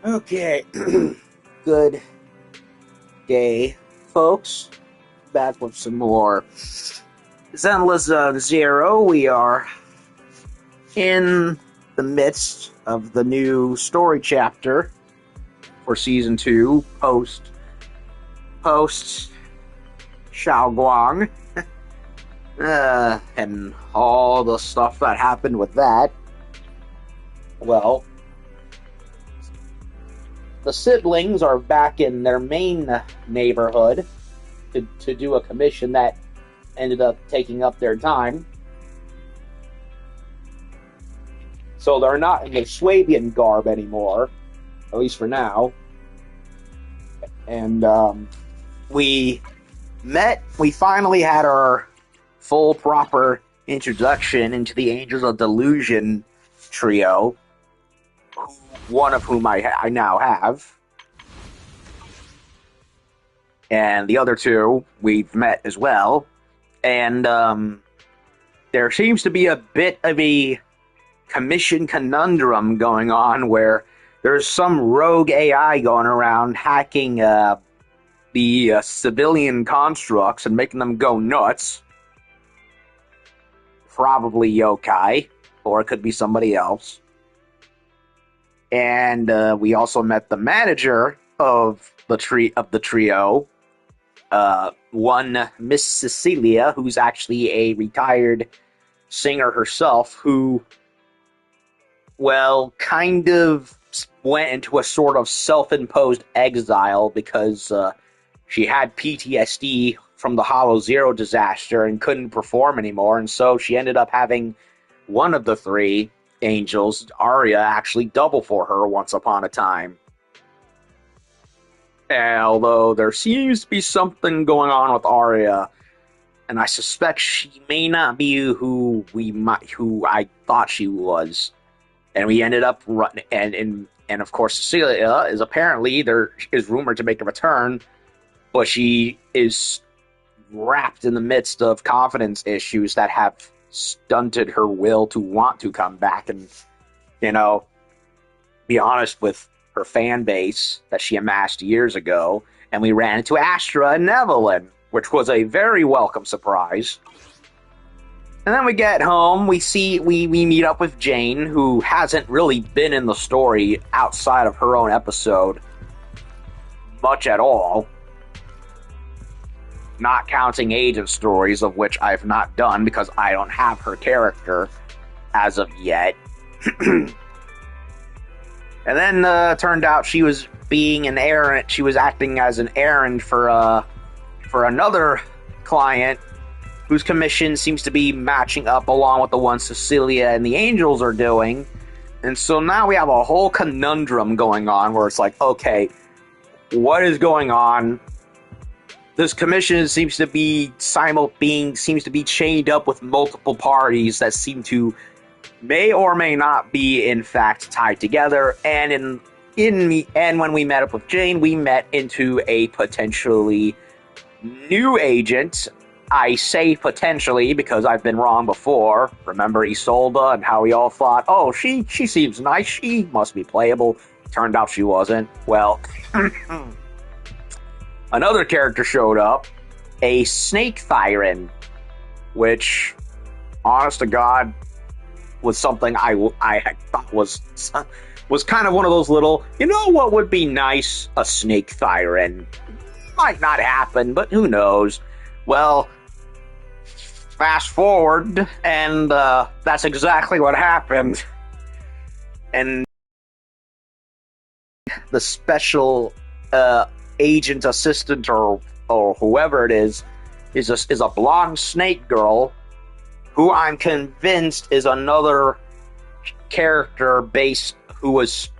Okay, good day, folks. Back with some more Zenless Zero. We are in the midst of the new story chapter for season 2, post Xiao Guang, and all the stuff that happened with that. Well, the siblings are back in their main neighborhood to do a commission that ended up taking up their time. So they're not in the Swabian garb anymore, at least for now. And we finally had our full proper introduction into the Angels of Delusion trio, one of whom I now have. And the other two we've met as well. And there seems to be a bit of a commission conundrum going on where there's some rogue AI going around hacking the civilian constructs and making them go nuts. Probably yokai, or it could be somebody else. And we also met the manager of the trio, one Miss Cecilia, who's actually a retired singer herself, who, well, kind of went into a sort of self-imposed exile because she had PTSD from the Hollow Zero disaster and couldn't perform anymore, and so she ended up having one of the three angels, Arya, actually double for her once upon a time. Although there seems to be something going on with Arya, and I suspect she may not be who I thought she was. And we ended up running, and of course Cecilia is apparently there is rumored to make a return, but she is wrapped in the midst of confidence issues that have stunted her will to want to come back and, be honest with her fan base that she amassed years ago. And we ran into Astra and Evelyn, which was a very welcome surprise. And then we get home, we meet up with Jane, who hasn't really been in the story outside of her own episode much at all. Not counting agent stories, of which I've not done because I don't have her character as of yet. And then turned out she was being an errand. She was acting as an errand for another client whose commission seems to be matching up along with the one Cecilia and the Angels are doing. And so now we have a whole conundrum going on where it's like, okay, what is going on? This commission seems to be chained up with multiple parties that seem to may or may not be in fact tied together. And when we met up with Jane, we met into a potentially new agent. I say potentially because I've been wrong before. Remember Isolde and how we all thought, oh, she seems nice, she must be playable. Turned out she wasn't. Well, another character showed up, a Snake Thyran, which, honest to God, was something I thought was kind of one of those little, what would be nice? A Snake Thyran. Might not happen, but who knows? Well, fast forward, and that's exactly what happened. And the special agent assistant or whoever it is a blonde snake girl who I'm convinced is another character base who was,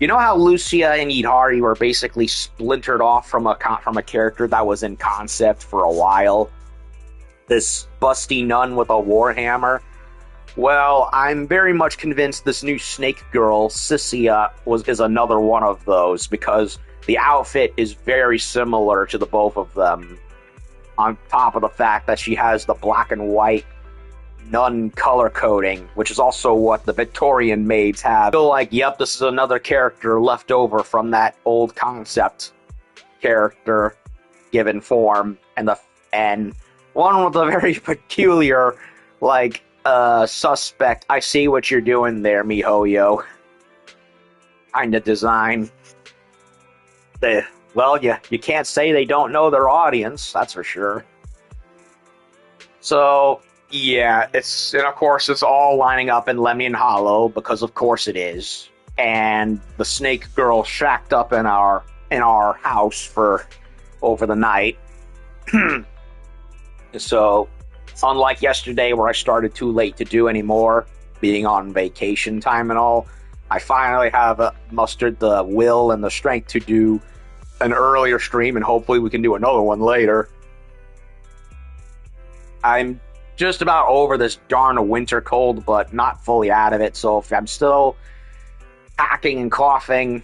how Lucia and Yidhari were basically splintered off from a character that was in concept for a while, this busty nun with a warhammer. Well, I'm very much convinced this new snake girl, Cisia, is another one of those, because the outfit is very similar to the both of them, on top of the fact that she has the black and white none color coding, which is also what the Victorian maids have. I feel like, yep, this is another character left over from that old concept character given form, and one with a very peculiar, like, suspect. I see what you're doing there, MiHoYo. Kind of design. Well, you can't say they don't know their audience, that's for sure. So, yeah, and of course it's all lining up in Lemnian Hollow, because of course it is. And the snake girl shacked up in our house for over the night. So, unlike yesterday where I started too late to do any more, being on vacation time and all, I finally have mustered the will and the strength to do an earlier stream, and hopefully we can do another one later. I'm just about over this darn winter cold, but not fully out of it, so if I'm still hacking and coughing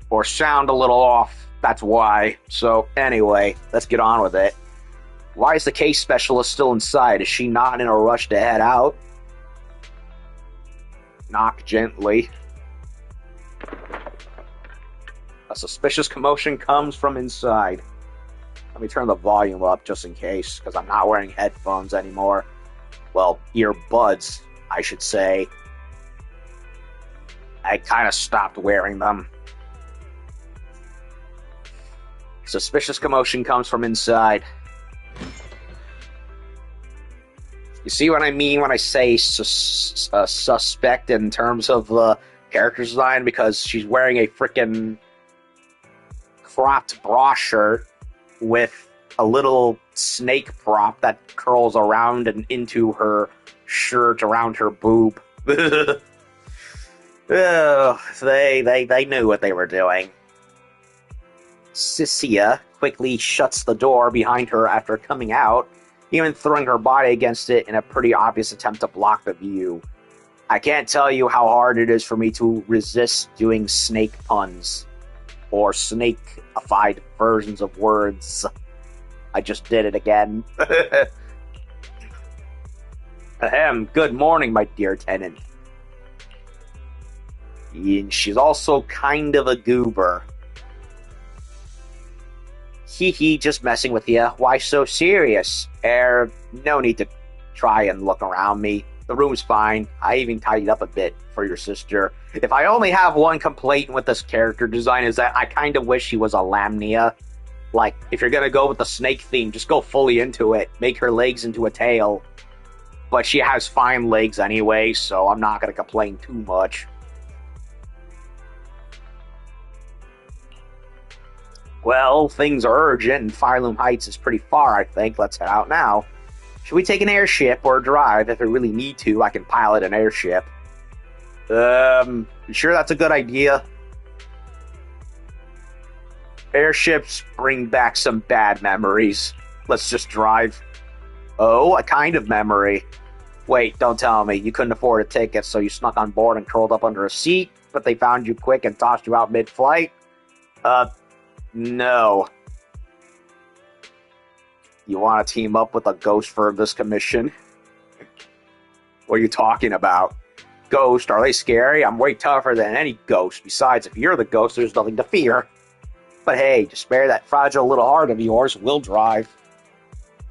or sound a little off, that's why. So anyway, let's get on with it. Why is the case specialist still inside? Is she not in a rush to head out? Knock gently. A suspicious commotion comes from inside. Let me turn the volume up just in case, because I'm not wearing headphones anymore. Well, earbuds, I should say. I kind of stopped wearing them. Suspicious commotion comes from inside. You see what I mean when I say suspect in terms of character design? Because she's wearing a frickin' cropped bra shirt with a little snake prop that curls around and into her shirt around her boob. Oh, they knew what they were doing. Ciccia quickly shuts the door behind her after coming out, even throwing her body against it in a pretty obvious attempt to block the view. I can't tell you how hard it is for me to resist doing snake puns, or snake-ified versions of words. I just did it again. Ahem, good morning, my dear tenant. And she's also kind of a goober. Hee, just messing with you. Why so serious? No need to try and look around me. The room's fine. I even tidied up a bit for your sister. If I only have one complaint with this character design, is that I kind of wish she was a Lamnia. Like, if you're gonna go with the snake theme, just go fully into it. Make her legs into a tail. But she has fine legs anyway, so I'm not gonna complain too much. Well, things are urgent, and Phylum Heights is pretty far, I think. Let's head out now. Should we take an airship or drive? If we really need to, I can pilot an airship. You sure that's a good idea? Airships bring back some bad memories. Let's just drive. Oh, a kind of memory. Wait, don't tell me. You couldn't afford a ticket, so you snuck on board and curled up under a seat, but they found you quick and tossed you out mid-flight? No. You want to team up with a ghost for this commission? What are you talking about? Ghost, are they scary? I'm way tougher than any ghost. Besides, if you're the ghost, there's nothing to fear. But hey, to spare that fragile little heart of yours, we'll drive.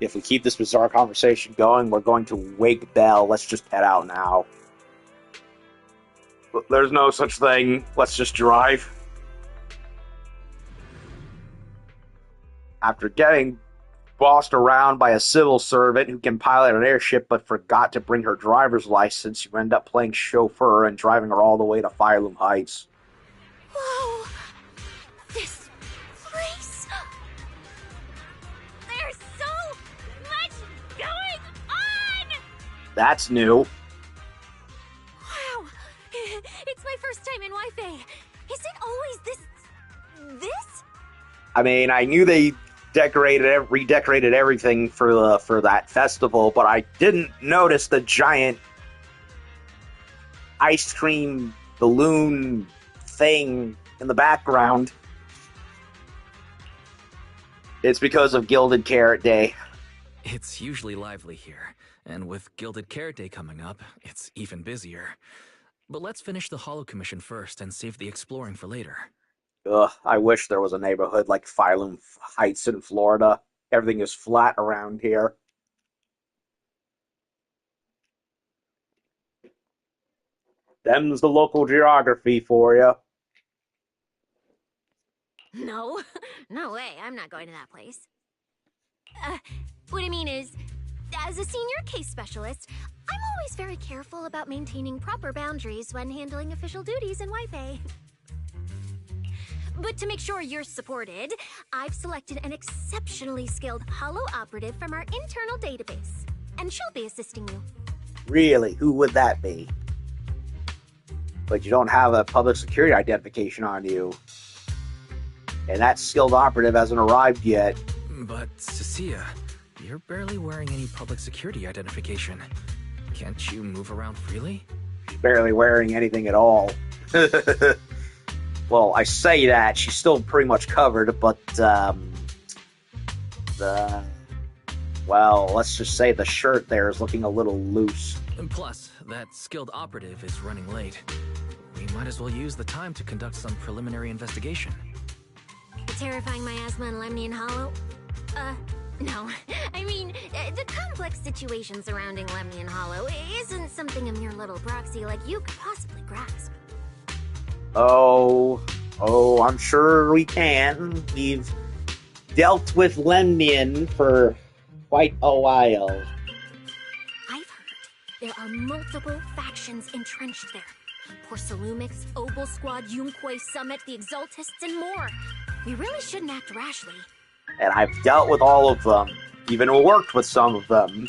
If we keep this bizarre conversation going, we're going to wake Belle. Let's just head out now. There's no such thing. Let's just drive. After getting bossed around by a civil servant who can pilot an airship but forgot to bring her driver's license, you end up playing chauffeur and driving her all the way to Phylum Heights. Whoa! This place! There's so much going on! That's new. Wow! It's my first time in Wi-Fi. Is it always this? I mean, I knew they redecorated everything for that festival, but I didn't notice the giant ice cream balloon thing in the background. It's because of Gilded Carrot Day. It's usually lively here, and with Gilded Carrot Day coming up, it's even busier. But let's finish the Hollow Commission first and save the exploring for later. Ugh, I wish there was a neighborhood like Phylum Heights in Florida. Everything is flat around here. Them's the local geography for you. No, no way. I'm not going to that place. What I mean is, as a senior case specialist, I'm always very careful about maintaining proper boundaries when handling official duties in Waipei. But to make sure you're supported, I've selected an exceptionally skilled Hollow operative from our internal database, and she'll be assisting you. Really? Who would that be? But you don't have a public security identification on you. And that skilled operative hasn't arrived yet. But, Cecilia, you're barely wearing any public security identification. Can't you move around freely? She's barely wearing anything at all. Well, I say that, she's still pretty much covered, but, well, let's just say the shirt there is looking a little loose. And plus, that skilled operative is running late. We might as well use the time to conduct some preliminary investigation. Terrifying miasma in Lemnian Hollow? No. I mean, the complex situation surrounding Lemnian Hollow isn't something a mere little proxy like you could possibly grasp. Oh, I'm sure we can. We've dealt with Lemnian for quite a while. I've heard there are multiple factions entrenched there. Porcelumix, Obel Squad, Yunquay Summit, the Exaltists, and more. We really shouldn't act rashly. And I've dealt with all of them. Even worked with some of them.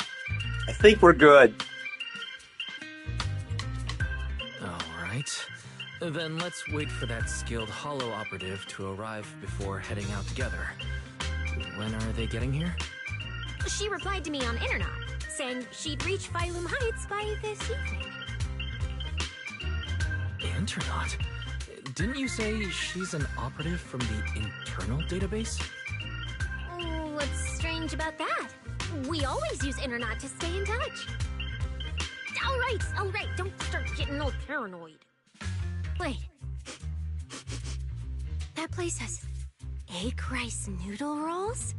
I think we're good. Alright. Then let's wait for that skilled Hollow operative to arrive before heading out together. When are they getting here? She replied to me on Internet, saying she'd reach Phylum Heights by this evening. Internet? Didn't you say she's an operative from the internal database? What's strange about that? We always use Internet to stay in touch. Alright, don't start getting all paranoid. Wait. That place has egg rice noodle rolls?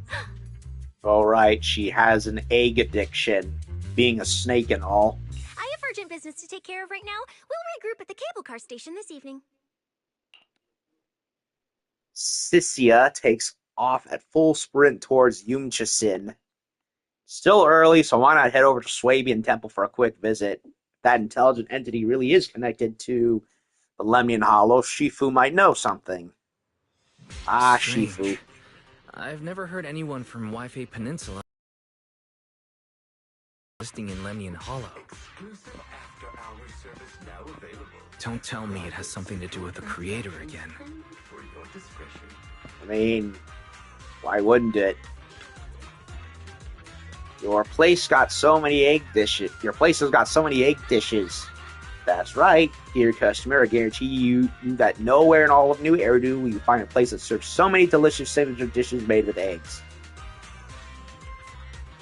Alright, she has an egg addiction, being a snake and all. I have urgent business to take care of right now. We'll regroup at the cable car station this evening. Sissia takes off at full sprint towards Yumchasin. Still early, so why not head over to Swabian Temple for a quick visit? If that intelligent entity really is connected to the Lemnian Hollow, Shifu might know something. Ah, Strange. Shifu. I've never heard anyone from Waifei Peninsula listing in Lemnian Hollow. Don't tell me it has something to do with the creator again. I mean, why wouldn't it? Your place got so many egg dishes. Your place has got so many egg dishes. That's right, dear customer. I guarantee you that nowhere in all of New Eridu will you find a place that serves so many delicious signature dishes made with eggs.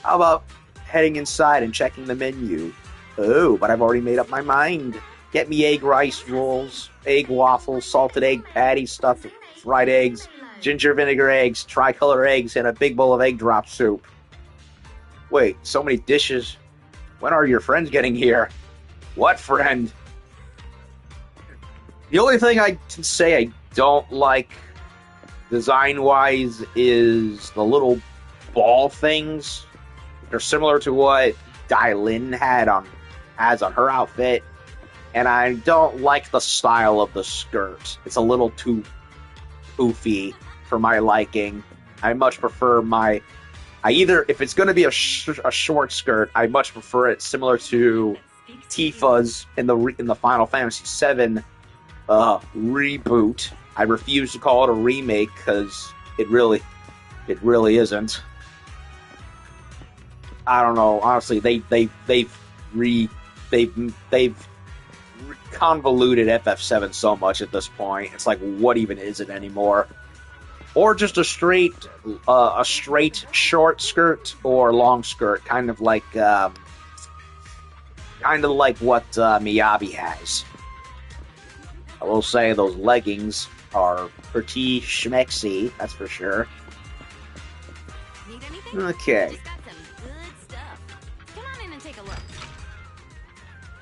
How about heading inside and checking the menu? Oh, but I've already made up my mind. Get me egg rice rolls, egg waffles, salted egg patties, stuffed with fried eggs, ginger vinegar eggs, tricolor eggs, and a big bowl of egg drop soup. Wait, so many dishes. When are your friends getting here? What friend? The only thing I can say I don't like design-wise is the little ball things. They're similar to what Dai Lin has on her outfit. And I don't like the style of the skirt. It's a little too poofy for my liking. I much prefer if it's going to be a short skirt, I much prefer it similar to Tifa's in the Final Fantasy VII reboot. I refuse to call it a remake because it really isn't. I don't know. Honestly, they've convoluted FF7 so much at this point. It's like, what even is it anymore? or just a straight short skirt or long skirt, kind of like what Miyabi has. I will say those leggings are pretty schmexy, that's for sure. Need anything? Okay. Just got some good stuff. Come on in and take a look.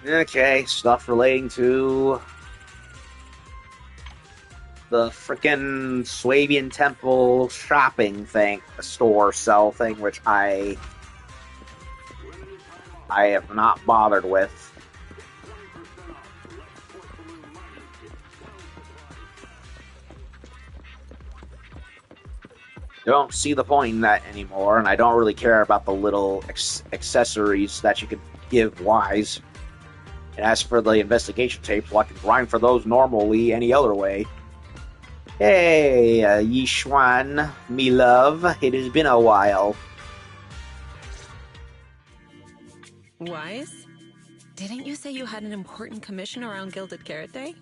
Okay, stuff relating to the frickin' Swabian Temple shopping thing, store sell thing, which I have not bothered with. Don't see the point in that anymore, and I don't really care about the little accessories that you could give Wise. And as for the investigation tapes, well, I can grind for those normally any other way. Hey, Yishuan, me love, it has been a while. Wise? Didn't you say you had an important commission around Gilded Carrot Day?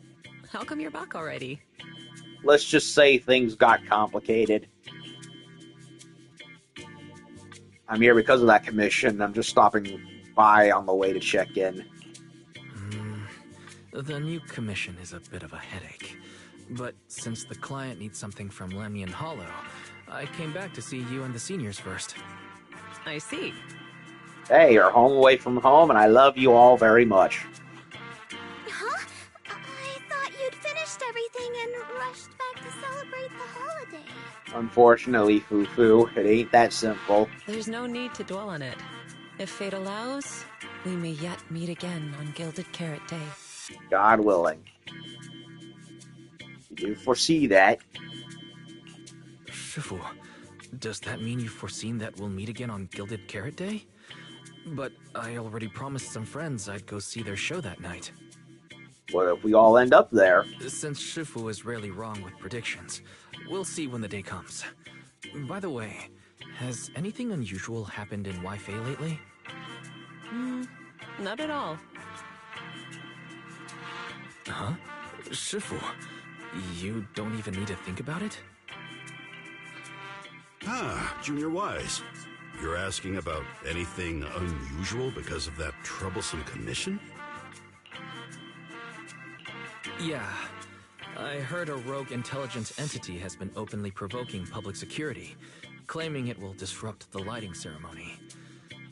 How come you're back already? Let's just say things got complicated. I'm here because of that commission. I'm just stopping by on the way to check in. The new commission is a bit of a headache. But since the client needs something from Lemnian Hollow, I came back to see you and the seniors first. I see. Hey, you're home away from home, and I love you all very much. Huh? I thought you'd finished everything and rushed back to celebrate the holiday. Unfortunately, Fufu, it ain't that simple. There's no need to dwell on it. If fate allows, we may yet meet again on Gilded Carrot Day. God willing. You do foresee that. Shifu, does that mean you've foreseen that we'll meet again on Gilded Carrot Day? But I already promised some friends I'd go see their show that night. What if we all end up there? Since Shifu is rarely wrong with predictions, we'll see when the day comes. By the way, has anything unusual happened in Wi-Fi lately? Not at all. Huh? Shifu, you don't even need to think about it? Ah, Junior Wise. You're asking about anything unusual because of that troublesome commission? Yeah. I heard a rogue intelligence entity has been openly provoking public security, claiming it will disrupt the lighting ceremony.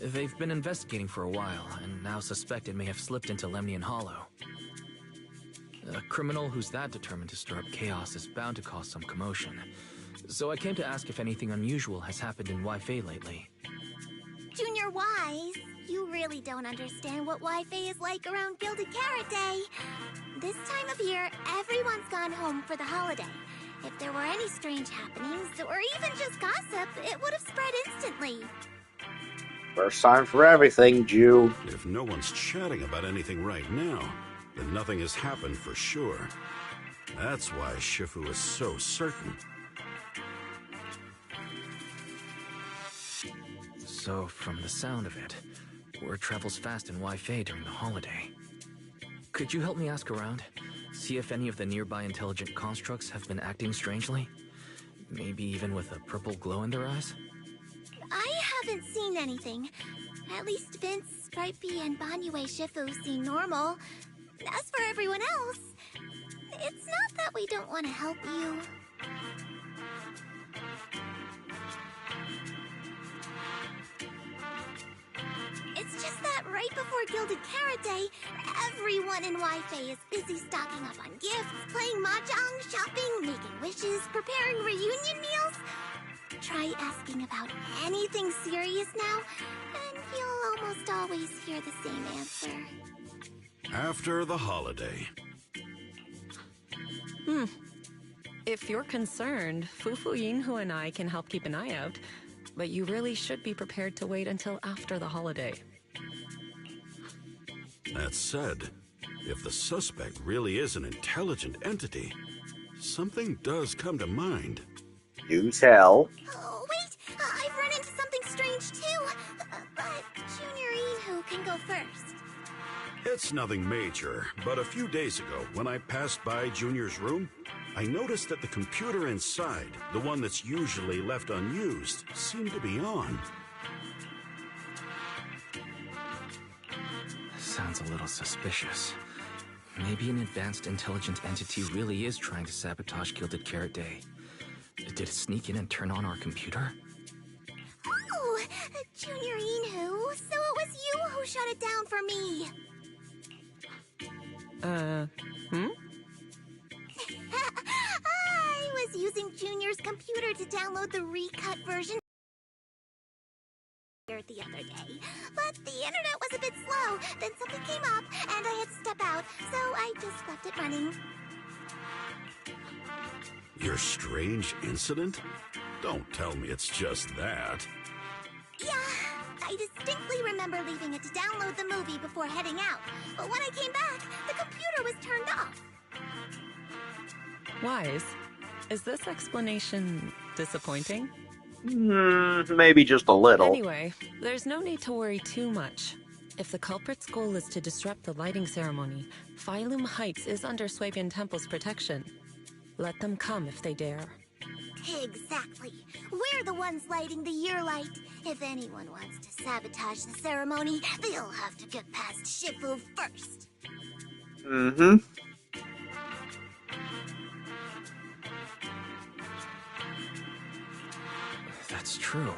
They've been investigating for a while, and now suspect it may have slipped into Lemnian Hollow. A criminal who's that determined to stir up chaos is bound to cause some commotion. So I came to ask if anything unusual has happened in Wi-Fi lately. Junior Wise, you really don't understand what Wi-Fi is like around Gilded Carrot Day. This time of year, everyone's gone home for the holiday. If there were any strange happenings, or even just gossip, it would have spread instantly. First time for everything, Jew. If no one's chatting about anything right now, then nothing has happened for sure. That's why Shifu is so certain. So, from the sound of it, word travels fast in Wi-Fi during the holiday. Could you help me ask around? See if any of the nearby intelligent constructs have been acting strangely? Maybe even with a purple glow in their eyes? I haven't seen anything. At least Vince, Stripey, and Banyue Shifu seem normal. As for everyone else, it's not that we don't want to help you. It's just that right before Gilded Carrot Day, everyone in Wi-Fi is busy stocking up on gifts, playing mahjong, shopping, making wishes, preparing reunion meals. Try asking about anything serious now, and you'll almost always hear the same answer. After the holiday. If you're concerned, Fufu Yinhu and I can help keep an eye out, but you really should be prepared to wait until after the holiday. That said, if the suspect really is an intelligent entity, something does come to mind. Do tell. Oh, wait! I've run into something strange too! But Junior Yinhu can go first. It's nothing major, but a few days ago, when I passed by Junior's room, I noticed that the computer inside, the one that's usually left unused, seemed to be on. Sounds a little suspicious. Maybe an advanced intelligent entity really is trying to sabotage Gilded Carrot Day. Did it sneak in and turn on our computer? Oh, Junior Inhu, so it was you who shut it down for me. I was using Junior's computer to download the recut version the other day, but the internet was a bit slow. Then something came up, and I had to step out, so I just left it running. Your strange incident? Don't tell me it's just that. Yeah, I distinctly remember leaving it to download the movie before heading out, but when I came back, the computer was turned off. Wise, is this explanation disappointing? Maybe just a little. Anyway, there's no need to worry too much. If the culprit's goal is to disrupt the lighting ceremony, Phylum Heights is under Swabian Temple's protection. Let them come if they dare. Exactly. We're the ones lighting the year light. If anyone wants to sabotage the ceremony, they'll have to get past Shifu first. Mm-hmm. That's true.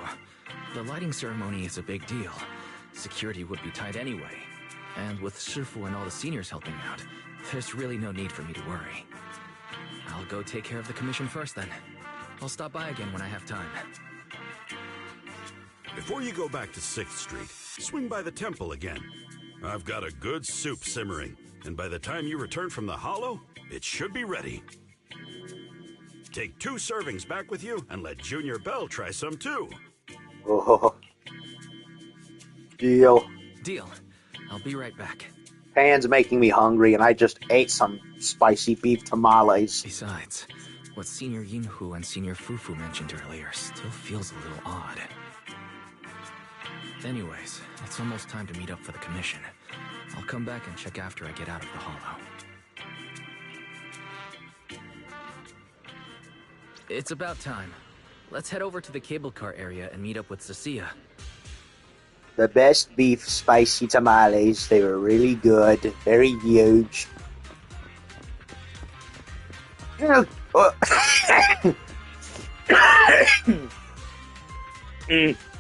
The lighting ceremony is a big deal. Security would be tight anyway. And with Shifu and all the seniors helping out, there's really no need for me to worry. I'll go take care of the commission first then. I'll stop by again when I have time. Before you go back to 6th Street, swing by the temple again. I've got a good soup simmering, and by the time you return from the hollow, it should be ready. Take 2 servings back with you, and let Junior Bell try some too. Oh. Deal. Deal. I'll be right back. Pan's making me hungry, and I just ate some spicy beef tamales. Besides, what Senior Yinhu and Senior Fufu mentioned earlier still feels a little odd. Anyways, it's almost time to meet up for the commission. I'll come back and check after I get out of the hollow. It's about time. Let's head over to the cable car area and meet up with Cecilia. The best beef spicy tamales. They were really good, very huge. I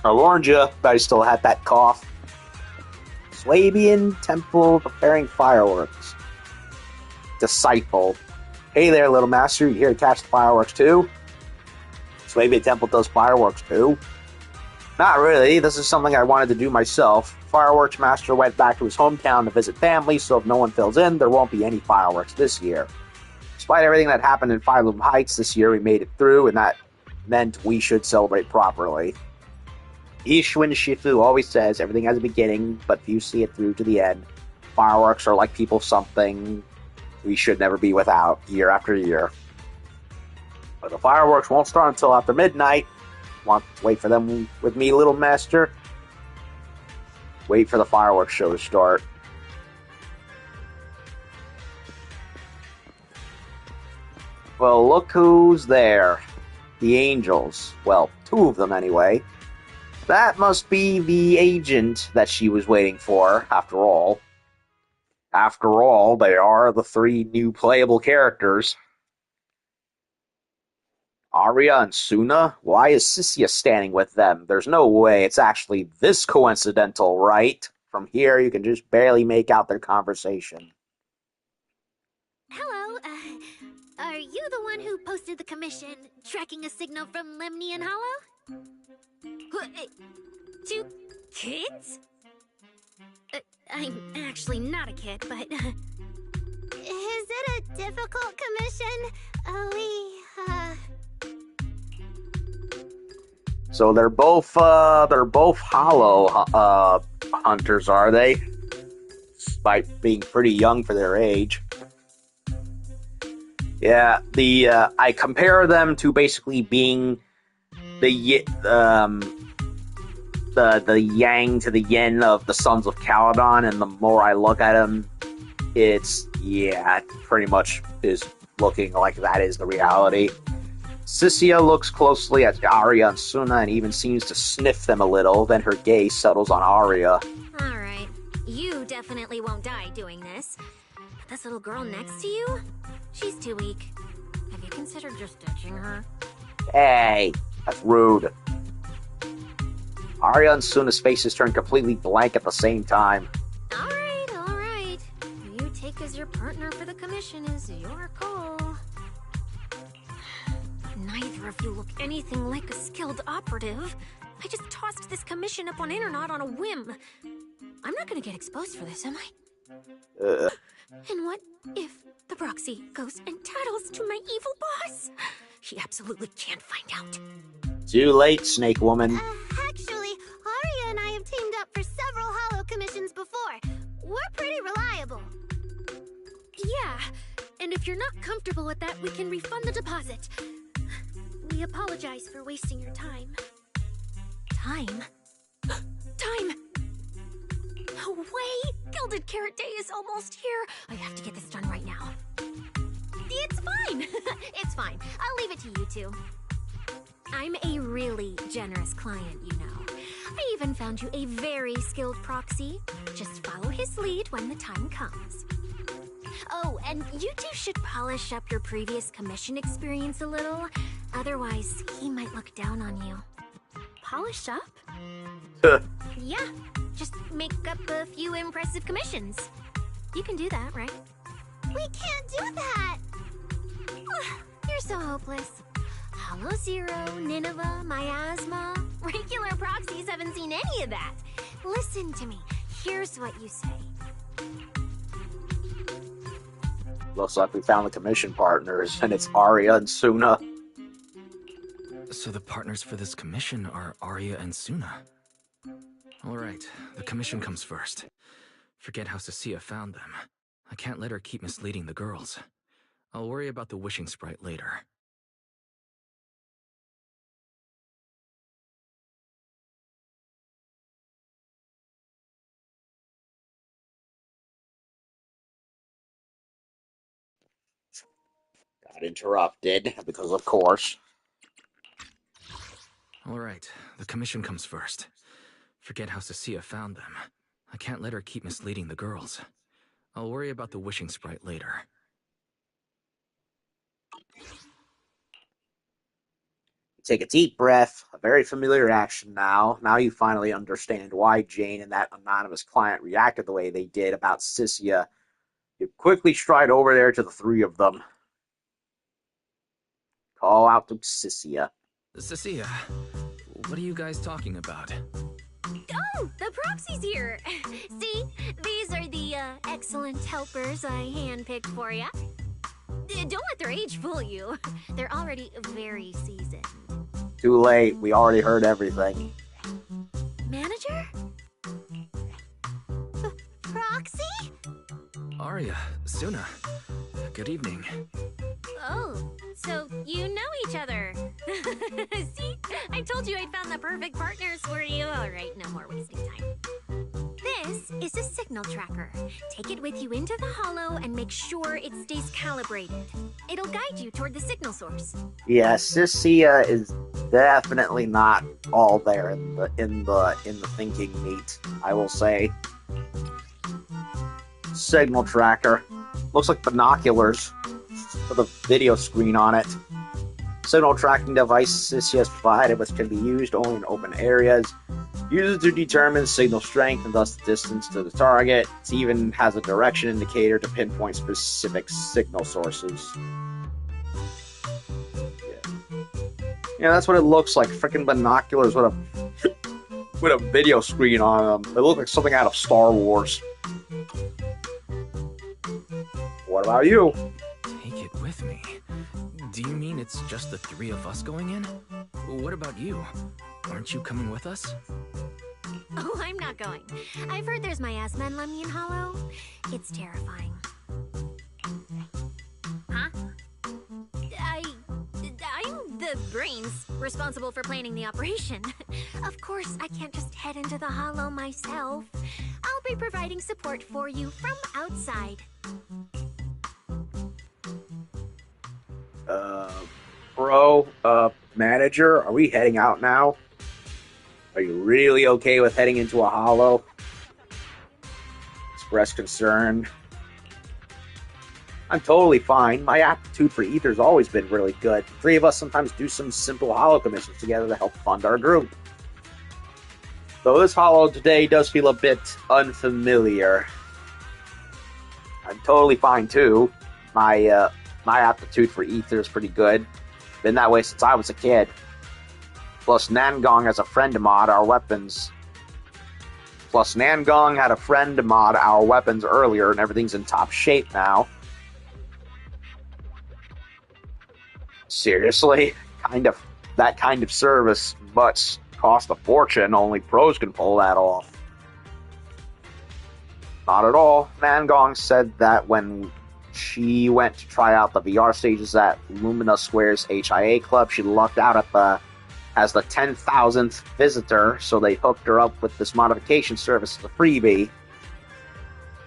warned you, but I still had that cough. Swabian Temple preparing fireworks. Disciple. Hey there, little master. You here to catch the fireworks too? Swabian Temple does fireworks too? Not really. This is something I wanted to do myself. Fireworks master went back to his hometown to visit family, so if no one fills in, there won't be any fireworks this year. Despite everything that happened in Phylum Heights this year, we made it through, and that meant we should celebrate properly. Ishwin Shifu always says everything has a beginning, but if you see it through to the end, fireworks are like people something we should never be without, year after year. But the fireworks won't start until after midnight. Want to wait for them with me, little master? Wait for the fireworks show to start. Well, look who's there. The angels. Well, 2 of them anyway. That must be the agent that she was waiting for, after all. After all, they are the 3 new playable characters. Arya and Suna? Why is Cecilia standing with them? There's no way it's actually this coincidental, right? From here, you can just barely make out their conversation. Hello, are you the one who posted the commission, tracking a signal from Lemnian Hollow? 2 kids? I'm actually not a kid, but... Is it a difficult commission? So they're both hollow hunters, are they? Despite being pretty young for their age. Yeah, I compare them to basically being the yang to the yin of the Sons of Caledon, and the more I look at them, it pretty much is looking like that is the reality. Sissia looks closely at Arya and Suna and even seems to sniff them a little, then her gaze settles on Arya. Alright, you definitely won't die doing this. But this little girl next to you? She's too weak. Have you considered just ditching her? Hey, that's rude. Arya and Suna's faces turn completely blank at the same time. Alright. You take as your partner for the commission is your call. Neither of you look anything like a skilled operative. I just tossed this commission up on Internet on a whim. I'm not gonna get exposed for this, am I? And what if the proxy goes and tattles to my evil boss? He absolutely can't find out. Too late, Snake Woman. Actually, Arya and I have teamed up for several Hollow commissions before. We're pretty reliable. Yeah, and if you're not comfortable with that, we can refund the deposit. We apologize for wasting your time. Time? Time! No way! Gilded Carrot Day is almost here! I have to get this done right now. It's fine! It's fine. I'll leave it to you two. I'm a really generous client, you know. I even found you a very skilled proxy. Just follow his lead when the time comes. Oh, and you two should polish up your previous commission experience a little. Otherwise, he might look down on you. Polish up? Yeah, just make up a few impressive commissions. You can do that, right? We can't do that! You're so hopeless. Hollow Zero, Nineveh, Miasma. Regular proxies haven't seen any of that. Listen to me. Here's what you say. Looks like we found the commission partners, and it's Arya and Suna. So the partners for this commission are Arya and Suna. Alright, the commission comes first. Forget how Sissia found them. I can't let her keep misleading the girls. I'll worry about the wishing sprite later. Got interrupted, because of course. Alright, the commission comes first. Forget how Sissia found them. I can't let her keep misleading the girls. I'll worry about the wishing sprite later. Take a deep breath, a very familiar action now. Now you finally understand why Jane and that anonymous client reacted the way they did about Sissia. You quickly stride over there to the three of them. Call out to Sissia. Sissia, what are you guys talking about? Oh, the proxy's here. See, these are the excellent helpers I handpicked for you. Don't let their age fool you. They're already very seasoned. Too late, we already heard everything. Manager? Proxy? Arya, Suna, good evening. Oh, so you know each other. See? I told you I'd found the perfect partners for you. All right, no more wasting time. This is a signal tracker. Take it with you into the hollow and make sure it stays calibrated. It'll guide you toward the signal source. Yeah, Sissia is definitely not all there in the thinking meat, I will say. Signal tracker. Looks like binoculars with a video screen on it. Signal tracking device Sissia has provided, which can be used only in open areas. Used to determine signal strength and thus the distance to the target. It even has a direction indicator to pinpoint specific signal sources. Yeah, that's what it looks like. Freaking binoculars with a video screen on them. They look like something out of Star Wars. What about you? Take it with me? Do you mean it's just the three of us going in? What about you? Aren't you coming with us? Oh, I'm not going. I've heard there's miasma in Lemnian Hollow. It's terrifying. Huh? I'm the brains responsible for planning the operation. Of course, I can't just head into the Hollow myself. I'll be providing support for you from outside. Uh, bro, manager, are we heading out now? Are you really okay with heading into a hollow? Express concern. I'm totally fine. My aptitude for ether's always been really good. The three of us sometimes do some simple hollow commissions together to help fund our group. Though this hollow today does feel a bit unfamiliar. I'm totally fine too. My aptitude for ether is pretty good. Been that way since I was a kid. Plus Nangong has a friend to mod our weapons. Plus Nangong had a friend to mod our weapons earlier and everything's in top shape now. Seriously? That kind of service must cost a fortune. Only pros can pull that off. Not at all. Nangong said that when she went to try out the VR stages at Lumina Square's HIA Club, she lucked out as the 10,000th visitor, so they hooked her up with this modification service as a freebie.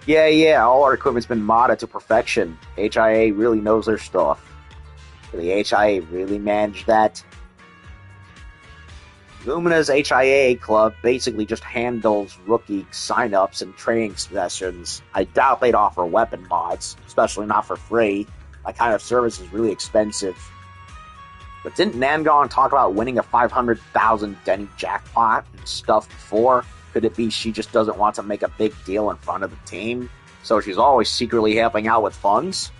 Yeah, all our equipment's been modded to perfection. HIA really knows their stuff. The HIA really managed that. Lumina's HIA club basically just handles rookie sign-ups and training sessions. I doubt they'd offer weapon mods, especially not for free. That kind of service is really expensive. But didn't Nangong talk about winning a 500,000 Denny jackpot and stuff before? Could it be she just doesn't want to make a big deal in front of the team, so she's always secretly helping out with funds?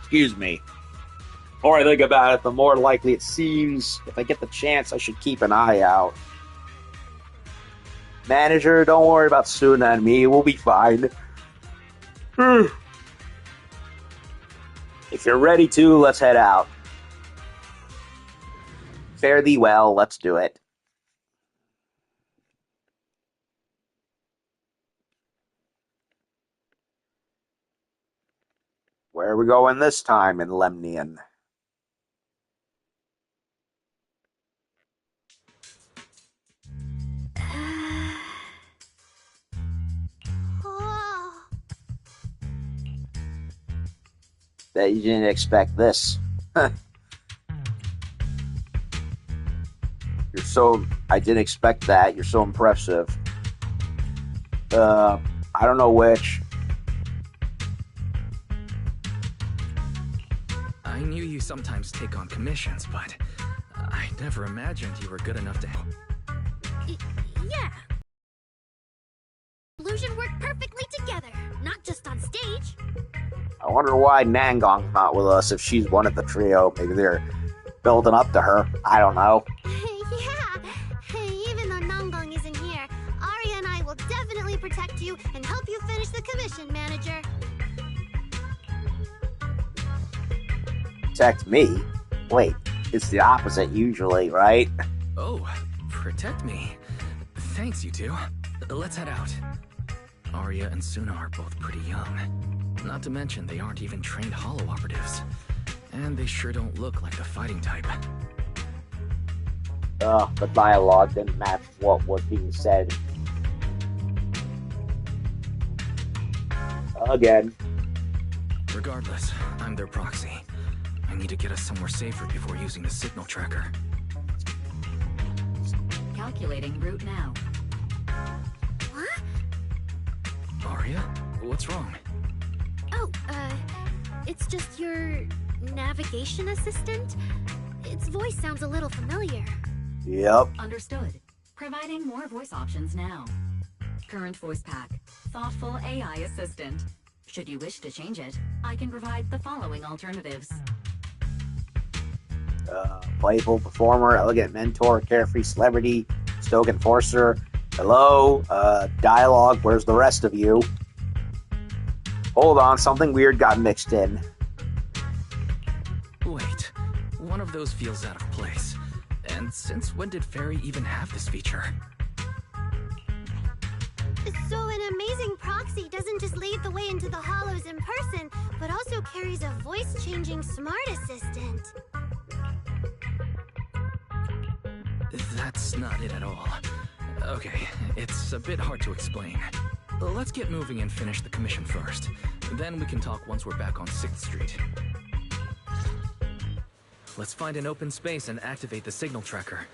Excuse me. The more I think about it, the more likely it seems. If I get the chance, I should keep an eye out. Manager, don't worry about Suna and me. We'll be fine. If you're ready to, let's head out. Fare thee well, let's do it. Where are we going this time in Lemnian? Oh, Bet you didn't expect this. I didn't expect that. You're so impressive. I don't know which. I knew you sometimes take on commissions, but I never imagined you were good enough to help. Yeah. Illusion work perfectly together, not just on stage. I wonder why Nangong's not with us if she's one of the trio. Maybe they're building up to her. I don't know. yeah. Even though Nangong isn't here, Arya and I will definitely protect you and help you finish the commission, manager. Protect me? Wait, it's the opposite usually, right? Oh, protect me. Thanks, you two. Let's head out. Arya and Suna are both pretty young. Not to mention, they aren't even trained hollow operatives. And they sure don't look like the fighting type. The dialogue didn't match what was being said. Again. Regardless, I'm their proxy. I need to get us somewhere safer before using the signal tracker. Calculating route now. What? Arya, what's wrong? Oh, it's just your navigation assistant? Its voice sounds a little familiar. Yep. Understood. Providing more voice options now. Current voice pack. Thoughtful AI assistant. Should you wish to change it, I can provide the following alternatives. Playful performer, elegant mentor, carefree celebrity, stoic enforcer. Hello, dialogue, where's the rest of you? Hold on, something weird got mixed in. Wait, one of those feels out of place. And since when did Fairy even have this feature? So an amazing proxy doesn't just lead the way into the hollows in person, but also carries a voice-changing smart assistant. That's not it at all. Okay, it's a bit hard to explain. Let's get moving and finish the commission first. Then we can talk once we're back on 6th Street. Let's find an open space and activate the signal tracker.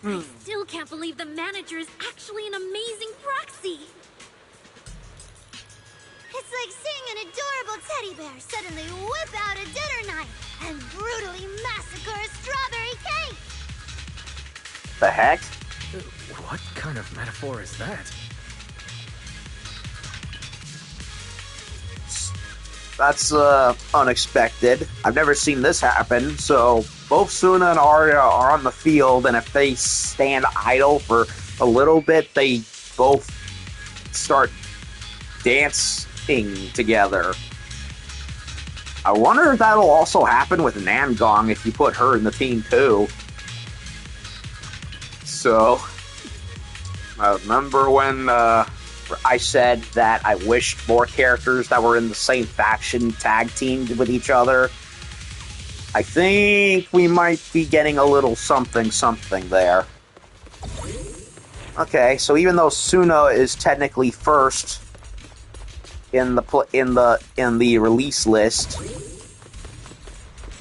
I still can't believe the manager is actually an amazing proxy. It's like seeing an adorable teddy bear suddenly whip out a dinner knife and brutally massacre a strawberry cake. The heck? What kind of metaphor is that? That's unexpected. I've never seen this happen. So both Suna and Arya are on the field, and if they stand idle for a little bit, they both start dancing together. I wonder if that'll also happen with Nangong if you put her in the team too. So, I remember when I said that I wished more characters that were in the same faction tag teamed with each other. I think we might be getting a little something there. Okay, so even though Suna is technically first in the release list,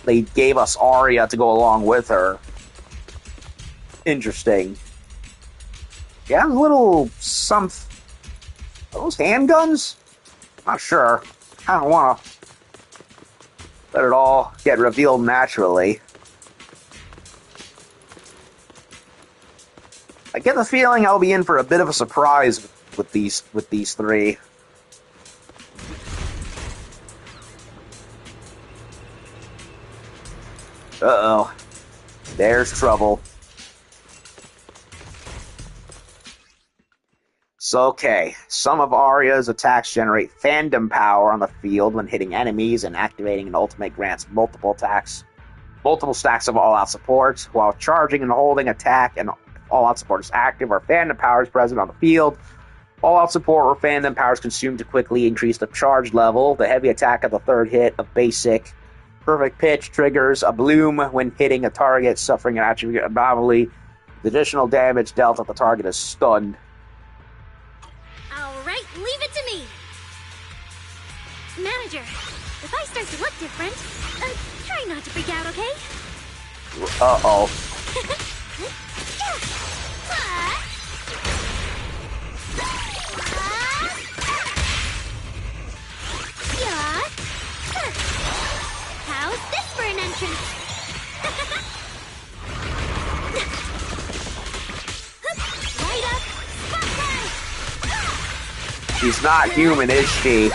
they gave us Arya to go along with her. Interesting. Yeah, a little something. Those handguns? Not sure. I don't want to let it all get revealed naturally. I get the feeling I'll be in for a bit of a surprise with these three. Uh-oh. There's trouble. So, okay, some of Arya's attacks generate fandom power on the field when hitting enemies, and activating an ultimate grants multiple stacks of all-out support. While charging and holding attack and all-out support is active, or fandom power is present on the field. All-out support or fandom power is consumed to quickly increase the charge level. The heavy attack of the third hit of basic perfect pitch triggers a bloom when hitting a target suffering an attribute anomaly. The additional damage dealt if the target is stunned. Alright, leave it to me! Manager, if I start to look different, try not to freak out, okay? Uh-oh. How's this for an entrance? Light up, spotlight! She's not human, is she?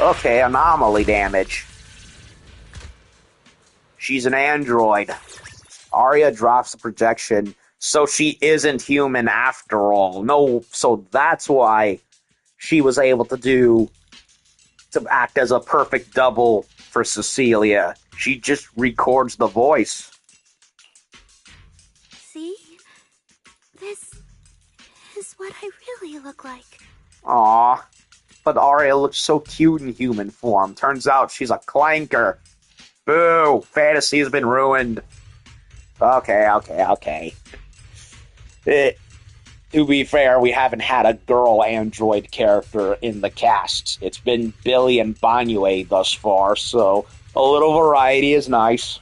Okay, anomaly damage. She's an android. Arya drops the projection, so she isn't human after all. No, so that's why she was able to act as a perfect double for Cecilia. She just records the voice. See? This is what I really look like. Aww. But Arya looks so cute in human form. Turns out she's a clanker. Boo! Fantasy has been ruined. Okay. To be fair, we haven't had a girl android character in the cast. It's been Billy and Banyue thus far, so a little variety is nice.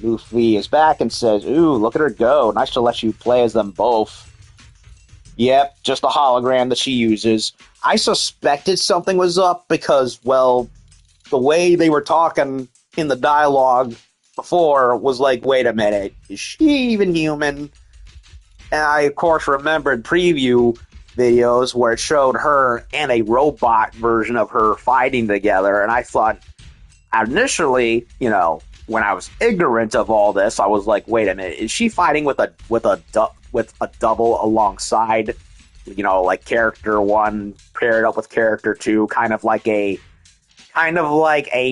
Luffy is back and says, "Ooh, look at her go. Nice to let you play as them both." Yep, just a hologram that she uses. I suspected something was up because, well, the way they were talking in the dialogue before was like, wait a minute, is she even human? And I, of course, remembered preview videos where it showed her and a robot version of her fighting together, and I thought, initially, when I was ignorant of all this, I was like, wait a minute, is she fighting with a double alongside, like character 1 paired up with character 2, kind of like a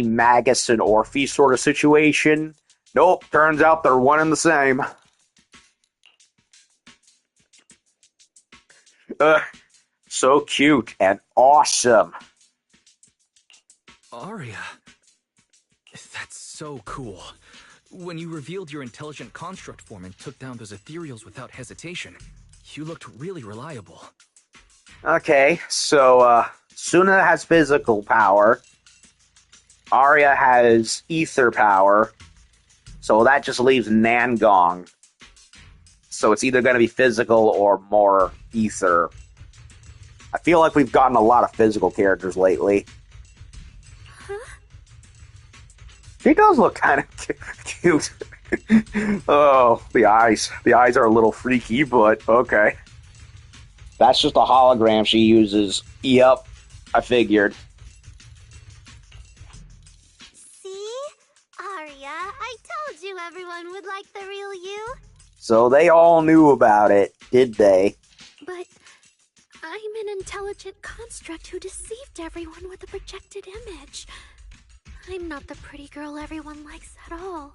Magus and Orphe sort of situation? Nope, turns out they're one and the same. So cute and awesome. Arya. That's so cool. When you revealed your intelligent construct form and took down those ethereals without hesitation, You looked really reliable. Okay, so, Suna has physical power. Arya has ether power. So that just leaves Nangong. So it's either going to be physical or more ether. I feel like we've gotten a lot of physical characters lately. Huh? She does look kind of cute. Oh, the eyes. The eyes are a little freaky, but okay. That's just a hologram she uses. Yep, I figured. See? Arya, I told you everyone would like the real you. So they all knew about it, did they? But I'm an intelligent construct who deceived everyone with a projected image. I'm not the pretty girl everyone likes at all.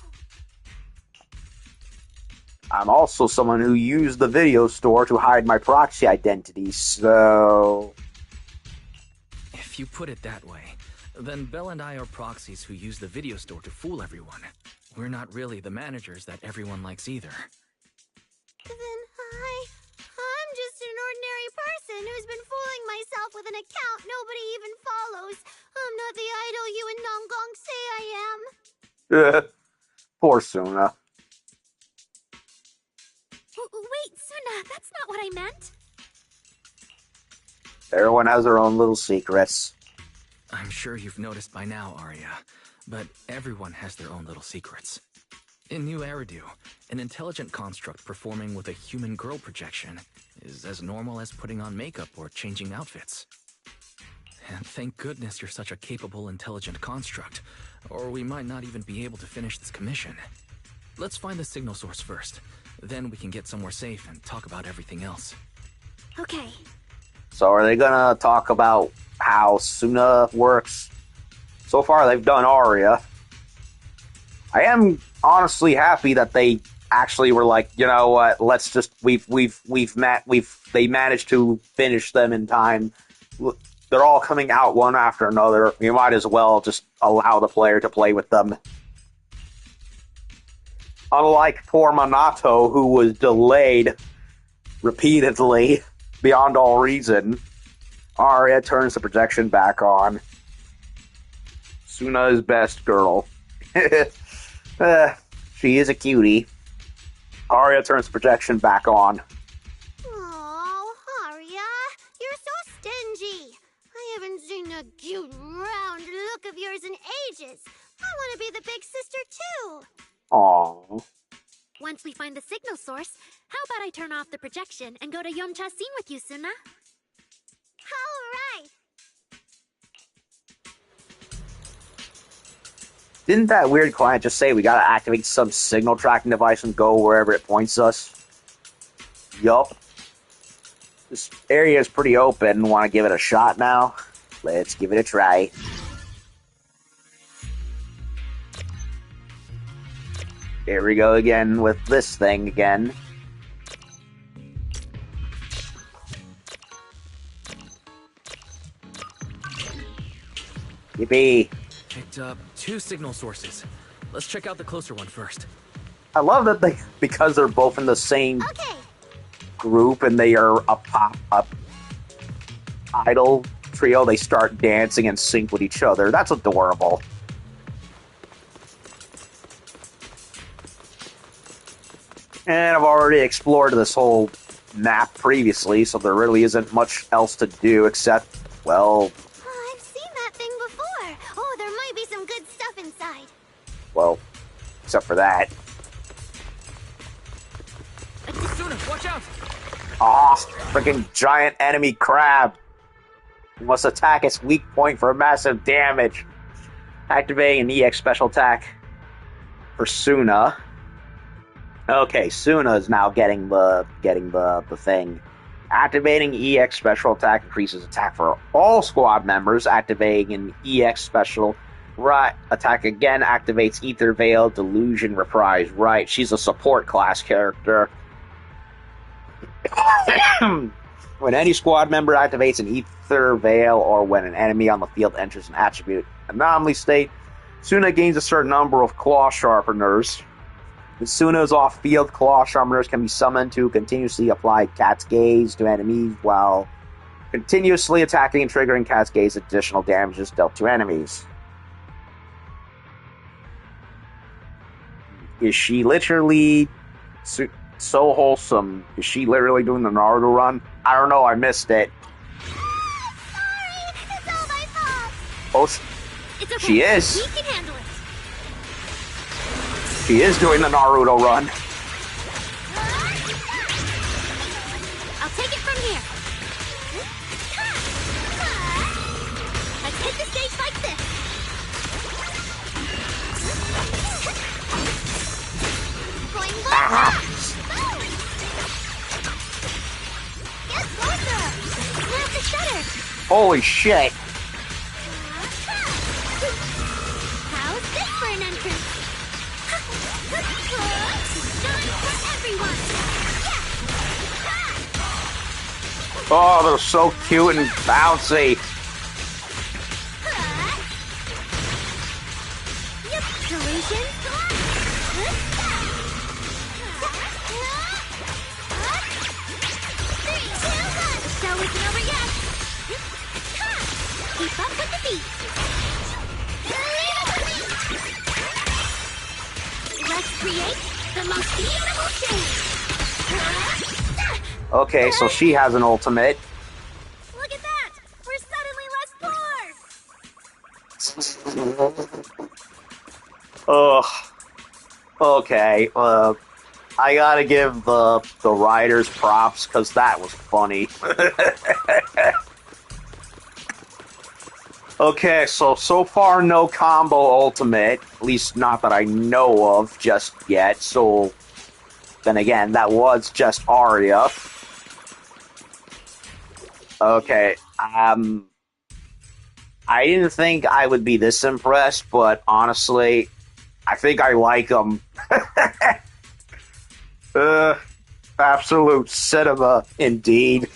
I'm also someone who used the video store to hide my proxy identity, so... If you put it that way, then Belle and I are proxies who use the video store to fool everyone. We're not really the managers that everyone likes either. Then I'm just an ordinary person who's been fooling myself with an account nobody even follows. I'm not the idol you and Nongong say I am. Poor Suna. Wait, Suna, that's not what I meant. Everyone has their own little secrets. I'm sure you've noticed by now, Arya, but everyone has their own little secrets. In New Eridu, an intelligent construct performing with a human girl projection is as normal as putting on makeup or changing outfits. And thank goodness you're such a capable, intelligent construct, or we might not even be able to finish this commission. Let's find the signal source first. Then we can get somewhere safe and talk about everything else. Okay. So are they gonna talk about how Suna works? So far they've done Arya. I am honestly happy that they actually were like, you know what, let's just they managed to finish them in time. They're all coming out one after another. You might as well just allow the player to play with them. Unlike poor Minato, who was delayed repeatedly, beyond all reason, Arya turns the projection back on. Suna's best girl. She is a cutie. Arya turns the projection back on. Oh, Arya, you're so stingy. I haven't seen a cute, round look of yours in ages. I want to be the big sister, too. Aww. Once we find the signal source, how about I turn off the projection and go to Yomcha scene with you, Suna? All right. Didn't that weird client just say we gotta activate some signal tracking device and go wherever it points us? Yup. This area is pretty open. Want to give it a shot now? Let's give it a try. Here we go again with this thing again. Yippee. Picked up 2 signal sources. Let's check out the closer one first. I love that because they're both in the same group and they are a idol trio, they start dancing in sync with each other. That's adorable. And I've already explored this whole map previously, so there really isn't much else to do except, well... I've seen that thing before. Oh, there might be some good stuff inside. Well, except for that. Suna, watch out! Aw, freaking giant enemy crab. You must attack its weak point for massive damage. Activating an EX special attack for Suna. Okay, Suna is now getting the thing. Activating EX special attack increases attack for all squad members. Activating an EX special attack again activates Ether Veil, Delusion, Reprise. Right, she's a support class character. When any squad member activates an Ether Veil or when an enemy on the field enters an attribute anomaly state, Suna gains a certain number of claw sharpeners. As soon as off-field claw sharpeners can be summoned to continuously apply Cat's Gaze to enemies while continuously attacking and triggering Cat's Gaze additional damages dealt to enemies. Is she literally so wholesome? Is she literally doing the Naruto run? I don't know, I missed it. Sorry, it's all my fault. Oh, It's okay. she is. We can handle it. She is doing the Naruto run. I'll take it from here. Let's hit the stage like this. Going back. Get closer. Snap the shutter. Holy shit. How's this for an entrance? Done for everyone. Oh, they're so cute and bouncy. Yep, duration. The show isn't over yet. Keep up with the beat. Let's create the most beautiful change. Okay, so she has an ultimate. Look at that! We're suddenly less bored! Ugh. Okay, I gotta give the writers props, because that was funny. Okay, so far no combo ultimate, at least not that I know of just yet, so then again, that was just Arya. Okay, I didn't think I would be this impressed, but honestly, I think I like them. Absolute cinema, indeed.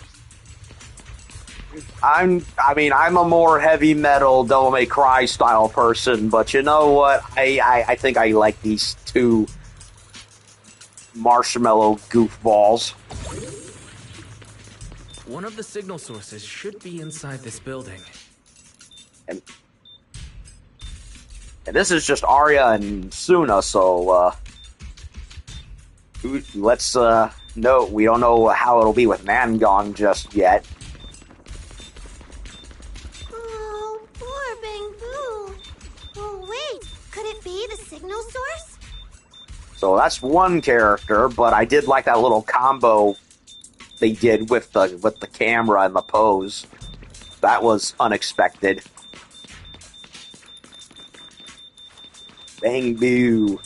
I'm a more heavy metal Devil May Cry style person, but you know what? I think I like these two marshmallow goofballs. One of the signal sources should be inside this building. And this is just Arya and Suna, so let's no, we don't know how it'll be with Nangong just yet. Oh, poor Bangbu. Oh, wait. Could it be the signal source? So that's one character, but I did like that little combo they did with the camera and the pose. That was unexpected. Bang boo.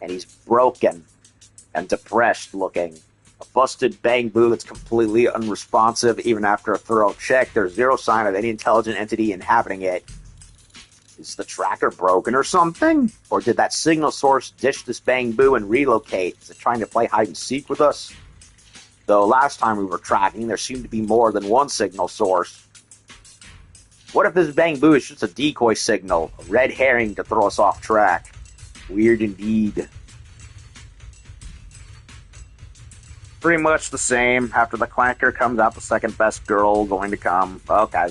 And he's broken and depressed looking. A busted Bang Boo that's completely unresponsive even after a thorough check. There's zero sign of any intelligent entity inhabiting it. Is the tracker broken or something? Or did that signal source ditch this Bang Boo and relocate? Is it trying to play hide and seek with us? Though last time we were tracking, there seemed to be more than one signal source. What if this Bang Boo is just a decoy signal? A red herring to throw us off track? Weird indeed. Pretty much the same. After the clanker comes out, the second best girl going to come. Okay.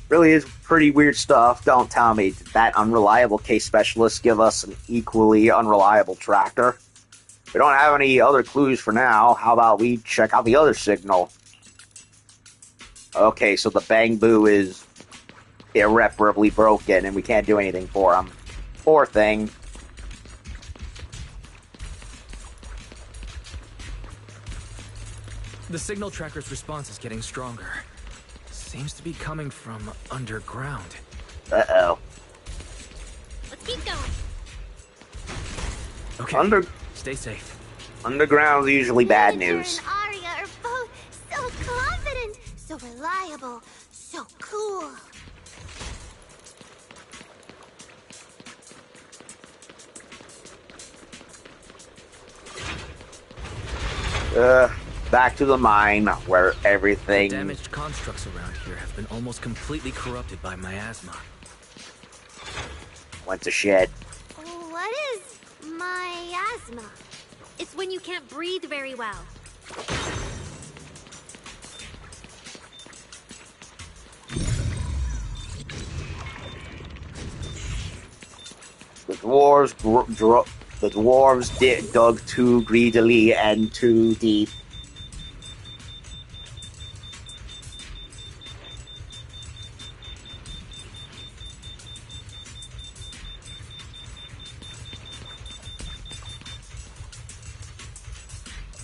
Really is pretty weird stuff. Don't tell me, did that unreliable case specialist give us an equally unreliable tractor? We don't have any other clues for now. How about we check out the other signal? Okay, so the Bang Boo is irreparably broken and we can't do anything for him. Poor thing. The signal tracker's response is getting stronger. Seems to be coming from underground. Uh-oh. Let's keep going. Okay, stay safe. Underground's usually bad Ranger news. and Arya are both so confident, so reliable, so cool. back to the mine where The everything damaged constructs around here have been almost completely corrupted by miasma. went to shit. What is miasma? It's when you can't breathe very well. The dwarves dug too greedily and too deep.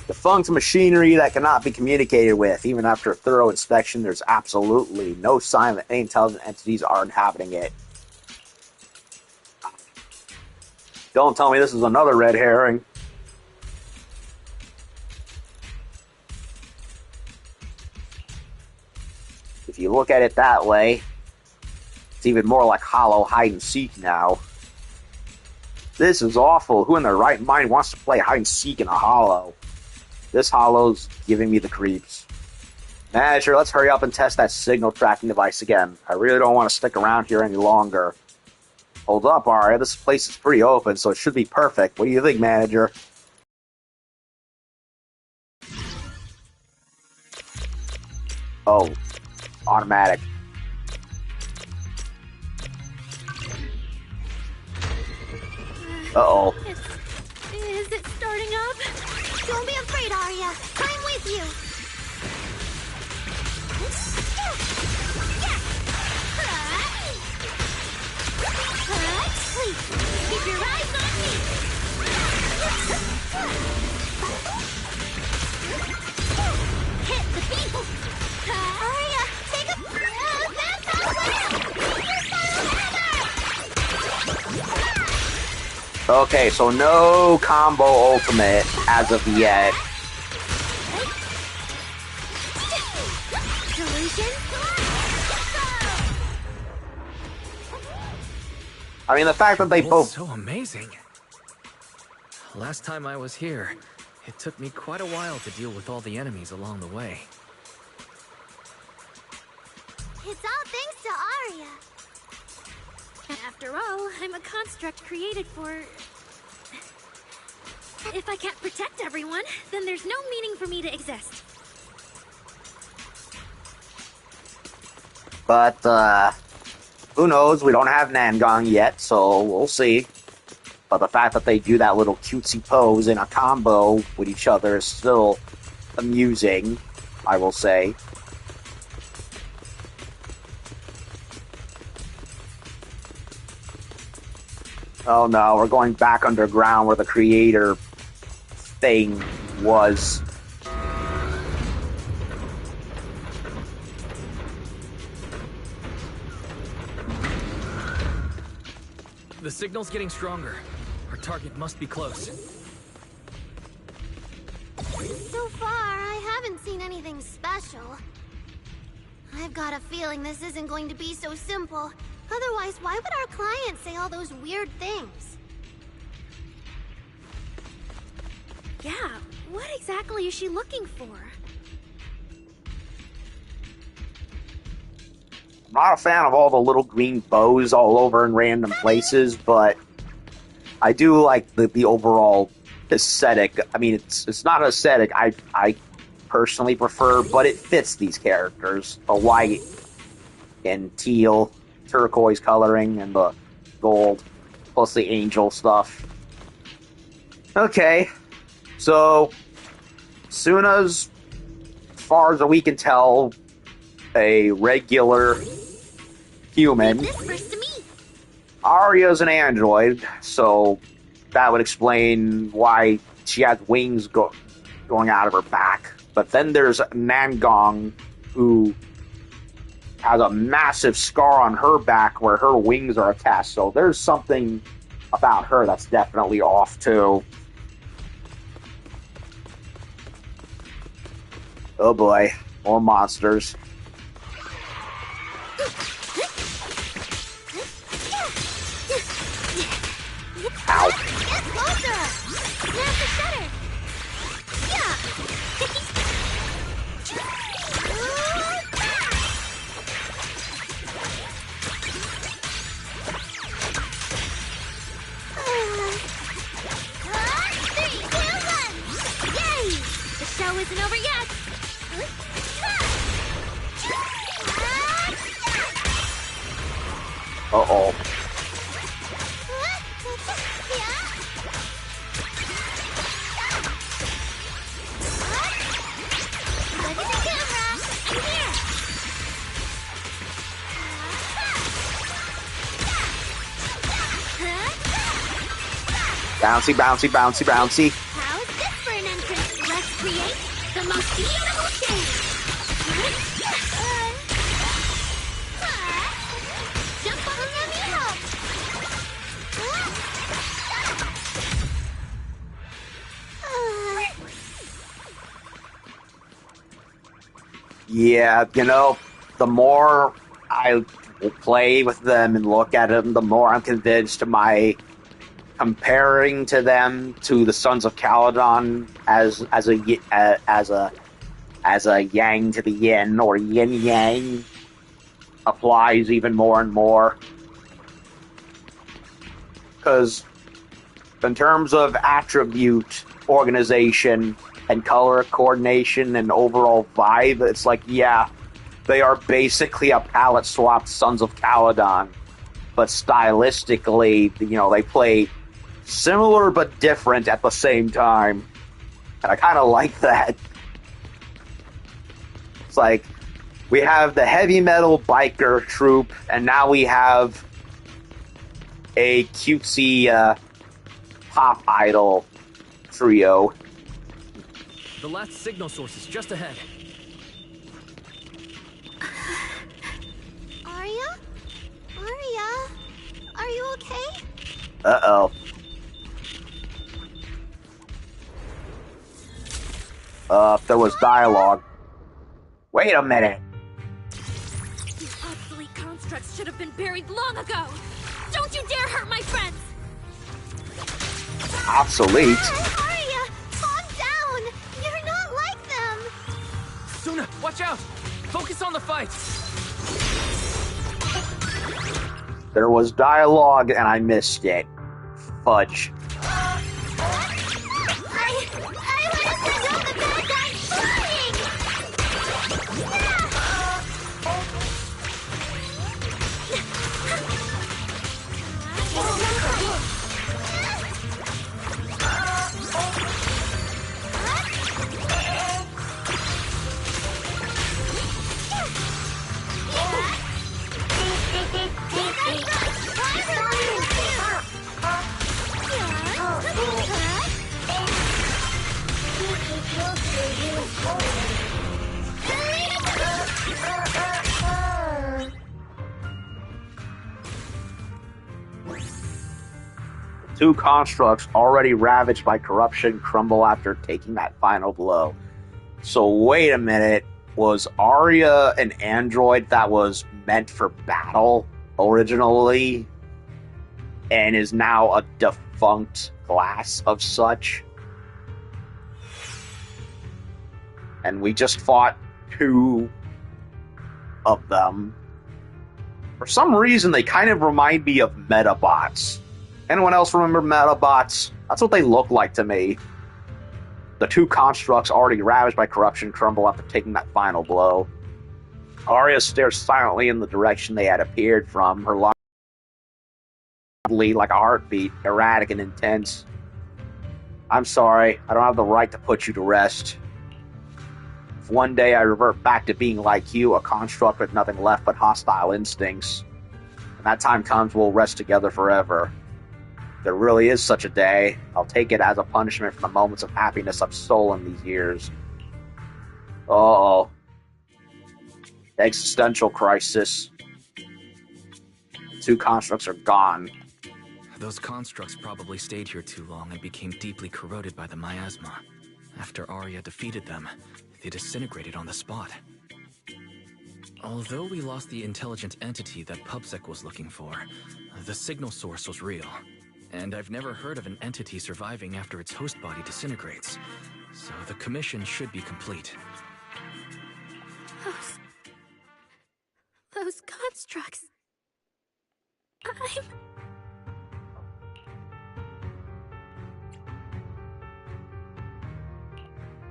Defunct machinery that cannot be communicated with. Even after a thorough inspection, there's absolutely no sign that any intelligent entities are inhabiting it. Don't tell me this is another red herring. If you look at it that way, it's even more like hollow hide and seek now. This is awful. Who in their right mind wants to play hide and seek in a hollow? This hollow's giving me the creeps. Manager, let's hurry up and test that signal tracking device again. I really don't want to stick around here any longer. Hold up, Arya. This place is pretty open, so it should be perfect. What do you think, Manager? Oh, automatic. Uh-oh. Is it starting up? Don't be afraid, Arya. I'm with you. Please, keep your eyes on me. Hit the beat. Arya, take a... That's all well. Okay, so no combo ultimate as of yet. Solution? I mean, the fact that they both... So amazing. Last time I was here, it took me quite a while to deal with all the enemies along the way. It's all thanks to Arya. After all, I'm a construct created for... If I can't protect everyone, then there's no meaning for me to exist. But, who knows? We don't have Nangong yet, so we'll see. But the fact that they do that little cutesy pose in a combo with each other is still amusing, I will say. Oh no, we're going back underground where the creator thing was. The signal's getting stronger. Our target must be close. So far, I haven't seen anything special. I've got a feeling this isn't going to be so simple. Otherwise, why would our client say all those weird things? Yeah, what exactly is she looking for? I'm not a fan of all the little green bows all over in random places, but I do like the overall aesthetic. I mean, it's not aesthetic I personally prefer, but it fits these characters. The white and teal, turquoise coloring, and the gold, plus the angel stuff. Okay, so Suna's, as far as we can tell, a regular human. This first to me. Arya's an android, so that would explain why she has wings going out of her back. But then there's Nangong, who has a massive scar on her back where her wings are attached. So there's something about her that's definitely off, too. Oh boy, more monsters. Ow. Get closer! Snap the shutter! Yeah! Uh-oh. Bouncy, bouncy, bouncy, bouncy. How's this for an entrance? Let's create the most beautiful stage. Jump on the Yeah, you know, the more I play with them and look at them, the more I'm convinced my comparing to them to the Sons of Caledon as a yang to the yin or yin yang applies even more and more. Because in terms of attribute organization and color coordination and overall vibe, it's like, yeah, they are basically a palette swapped Sons of Caledon, but stylistically, you know, they play similar but different at the same time. And I kind of like that. It's like, we have the heavy metal biker troupe, and now we have a cutesy pop idol trio. The last signal source is just ahead. Arya? Arya? Are you okay? Uh-oh. There was dialogue. Wait a minute. You obsolete constructs should have been buried long ago! Don't you dare hurt my friends! Obsolete? Arya, calm down! You're not like them! Suna, watch out! Focus on the fight! There was dialogue and I missed it. Fudge. I wanted to know the bad guy's flying! Two constructs already ravaged by corruption crumble after taking that final blow. So wait a minute, was Arya an android that was meant for battle originally and is now a defunct class of such? And we just fought two of them. For some reason, they kind of remind me of Metabots. Anyone else remember Metabots? That's what they look like to me. The two constructs already ravaged by corruption crumble after taking that final blow. Arya stares silently in the direction they had appeared from, her like a heartbeat, erratic and intense. I'm sorry, I don't have the right to put you to rest. If one day I revert back to being like you, a construct with nothing left but hostile instincts, when that time comes, we'll rest together forever. If there really is such a day, I'll take it as a punishment for the moments of happiness I've stolen these years. Uh-oh. Existential crisis. The two constructs are gone. Those constructs probably stayed here too long and became deeply corroded by the miasma. After Arya defeated them, they disintegrated on the spot. Although we lost the intelligent entity that PubSec was looking for, the signal source was real. And I've never heard of an entity surviving after its host body disintegrates. So the commission should be complete. Those constructs...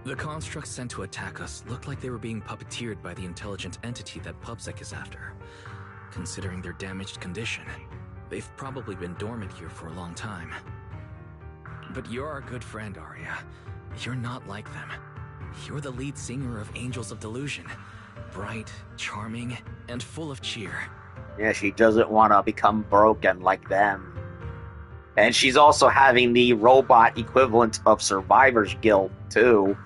The constructs sent to attack us looked like they were being puppeteered by the intelligent entity that PubSec is after. considering their damaged condition. They've probably been dormant here for a long time. But you're our good friend, Arya. You're not like them. You're the lead singer of Angels of Delusion. Bright, charming, and full of cheer. Yeah, she doesn't want to become broken like them. And she's also having the robot equivalent of survivor's guilt, too.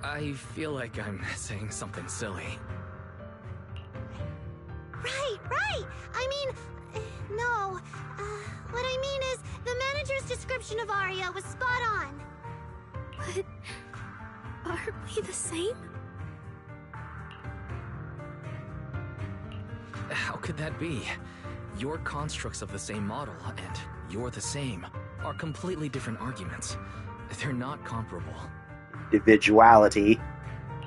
I feel like I'm saying something silly. Right. I mean, no. What I mean is, the manager's description of Arya was spot on. But are we the same? How could that be? Your constructs of the same model and you're the same are completely different arguments. They're not comparable. Individuality.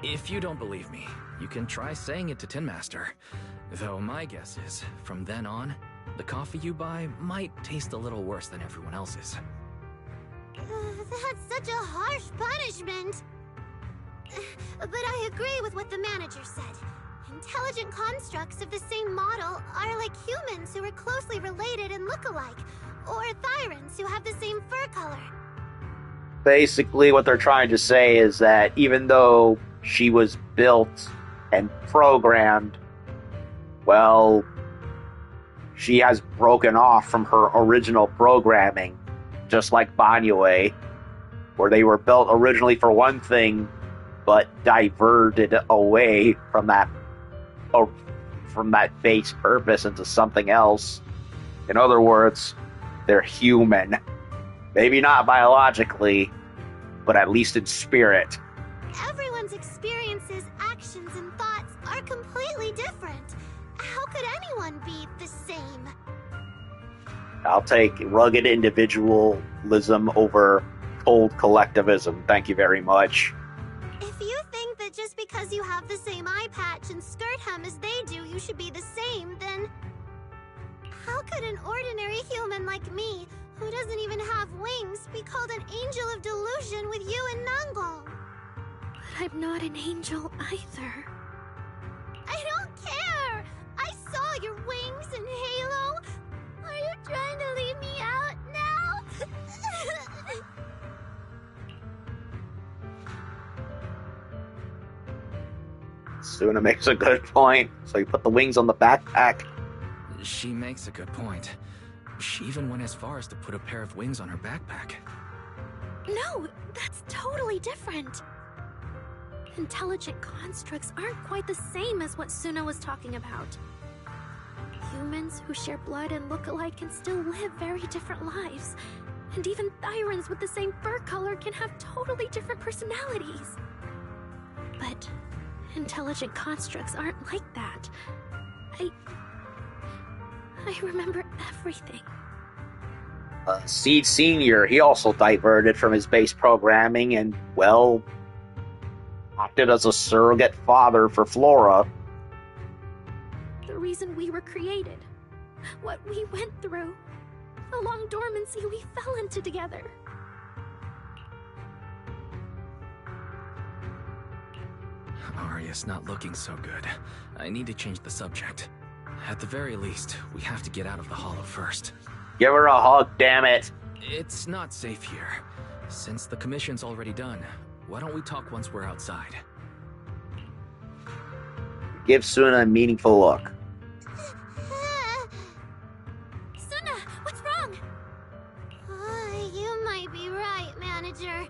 If you don't believe me, you can try saying it to Tin Master. Though my guess is, from then on, the coffee you buy might taste a little worse than everyone else's. That's such a harsh punishment. But I agree with what the manager said. Intelligent constructs of the same model are like humans who are closely related and look alike, or Thyrans who have the same fur color. Basically, what they're trying to say is that even though she was built and programmed, well, she has broken off from her original programming, just like Banyue, where they were built originally for one thing, but diverted away from that base purpose into something else. In other words, they're human. Maybe not biologically, but at least in spirit. Everyone's experiences, actions, and thoughts are completely different. How could anyone be the same? I'll take rugged individualism over cold collectivism. Thank you very much. If you think that just because you have the same eye patch and skirt hem as they do, you should be the same, then how could an ordinary human like me, who doesn't even have wings, be called an angel of delusion with you and Nangong? But I'm not an angel either. I don't care! I saw your wings and halo! Are you trying to leave me out now? Suna makes a good point. So you put the wings on the backpack. She makes a good point. She even went as far as to put a pair of wings on her backpack. No, that's totally different. Intelligent constructs aren't quite the same as what Suna was talking about. Humans who share blood and look alike can still live very different lives. And even Thyrans with the same fur color can have totally different personalities. But intelligent constructs aren't like that. I remember everything. Seed Senior, he also diverted from his base programming and, well, acted as a surrogate father for Flora. The reason we were created. What we went through. The long dormancy we fell into together. Arya's not looking so good. I need to change the subject. At the very least, we have to get out of the hollow first. Give her a hug, damn it. It's not safe here. Since the commission's already done, why don't we talk once we're outside? Give Suna a meaningful look. Suna, what's wrong? You might be right, manager.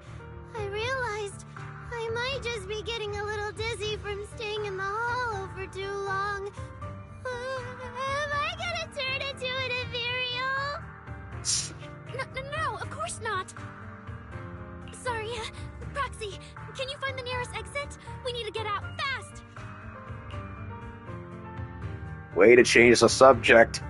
I realized I might just be getting a little dizzy from staying in the hollow for too long. Am I gonna turn into an ethereal? No, of course not. Sorry, Proxy, can you find the nearest exit? We need to get out fast. Way to change the subject.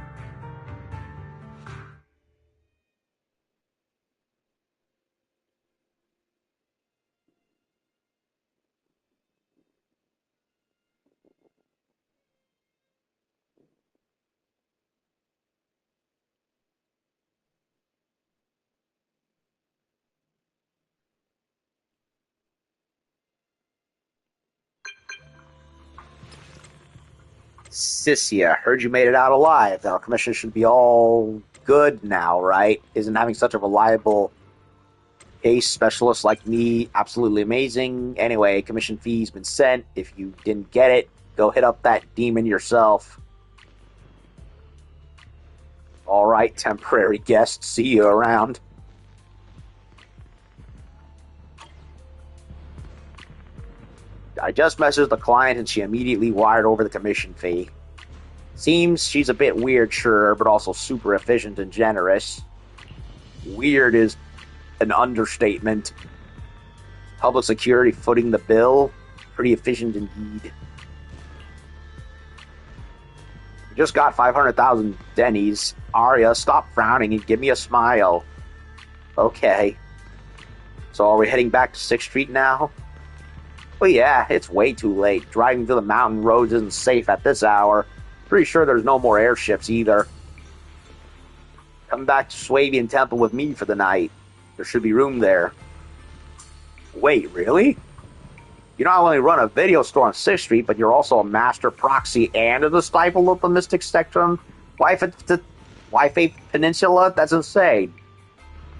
Sissia, heard you made it out alive. Our commission should be all good now, right? Isn't having such a reliable case specialist like me absolutely amazing? Anyway, commission fee's been sent. If you didn't get it, go hit up that demon yourself. Alright, temporary guest. See you around. I just messaged the client and she immediately wired over the commission fee. Seems she's a bit weird, sure, but also super efficient and generous. Weird is an understatement. Public security footing the bill. Pretty efficient indeed. We just got 500,000 Denny's. Arya, stop frowning and give me a smile. Okay. So are we heading back to 6th Street now? Well, yeah, it's way too late. Driving through the mountain roads isn't safe at this hour. Pretty sure there's no more airships either. Come back to Swabian Temple with me for the night. There should be room there. Wait, really? You not only run a video store on 6th Street, but you're also a master proxy and a disciple of the Mystic Spectrum? Wi-Fi Peninsula? That's insane.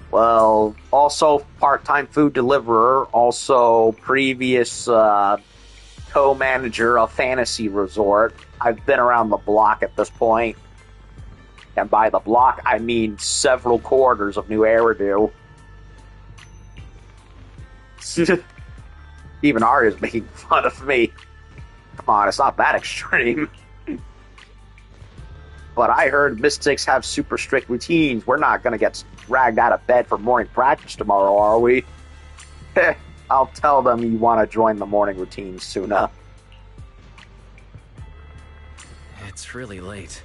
Well, also part-time food deliverer, also previous co-manager of Fantasy Resort. I've been around the block at this point. And by the block, I mean several quarters of New Eridu. Even Arya's making fun of me. Come on, it's not that extreme. But I heard mystics have super strict routines. We're not going to get dragged out of bed for morning practice tomorrow, are we? I'll tell them you want to join the morning routine sooner. It's really late.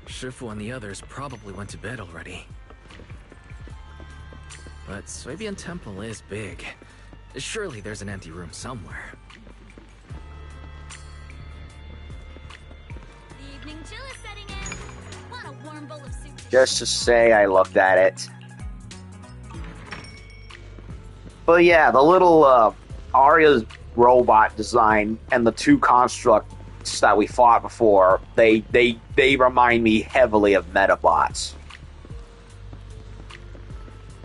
Shifu and the others probably went to bed already. But Swabian Temple is big. Surely there's an empty room somewhere. The evening chill is setting in. Want a warm bowl of soup? Just to say I looked at it. But yeah, the little Arya's robot design and the two constructs that we fought before, they remind me heavily of Metabots.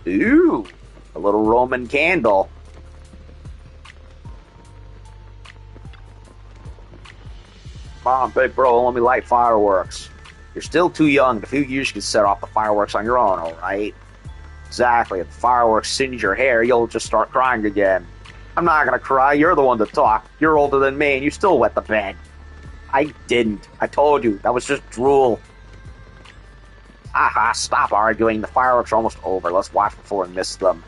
Ooh, a little Roman candle. Come on, big bro, let me light fireworks. You're still too young. In a few years you can set off the fireworks on your own, alright? Exactly. If the fireworks singe your hair, you'll just start crying again. I'm not gonna cry. You're the one to talk. You're older than me, and you still wet the bed. I didn't. I told you. That was just drool. Aha, stop arguing. The fireworks are almost over. Let's watch before we miss them.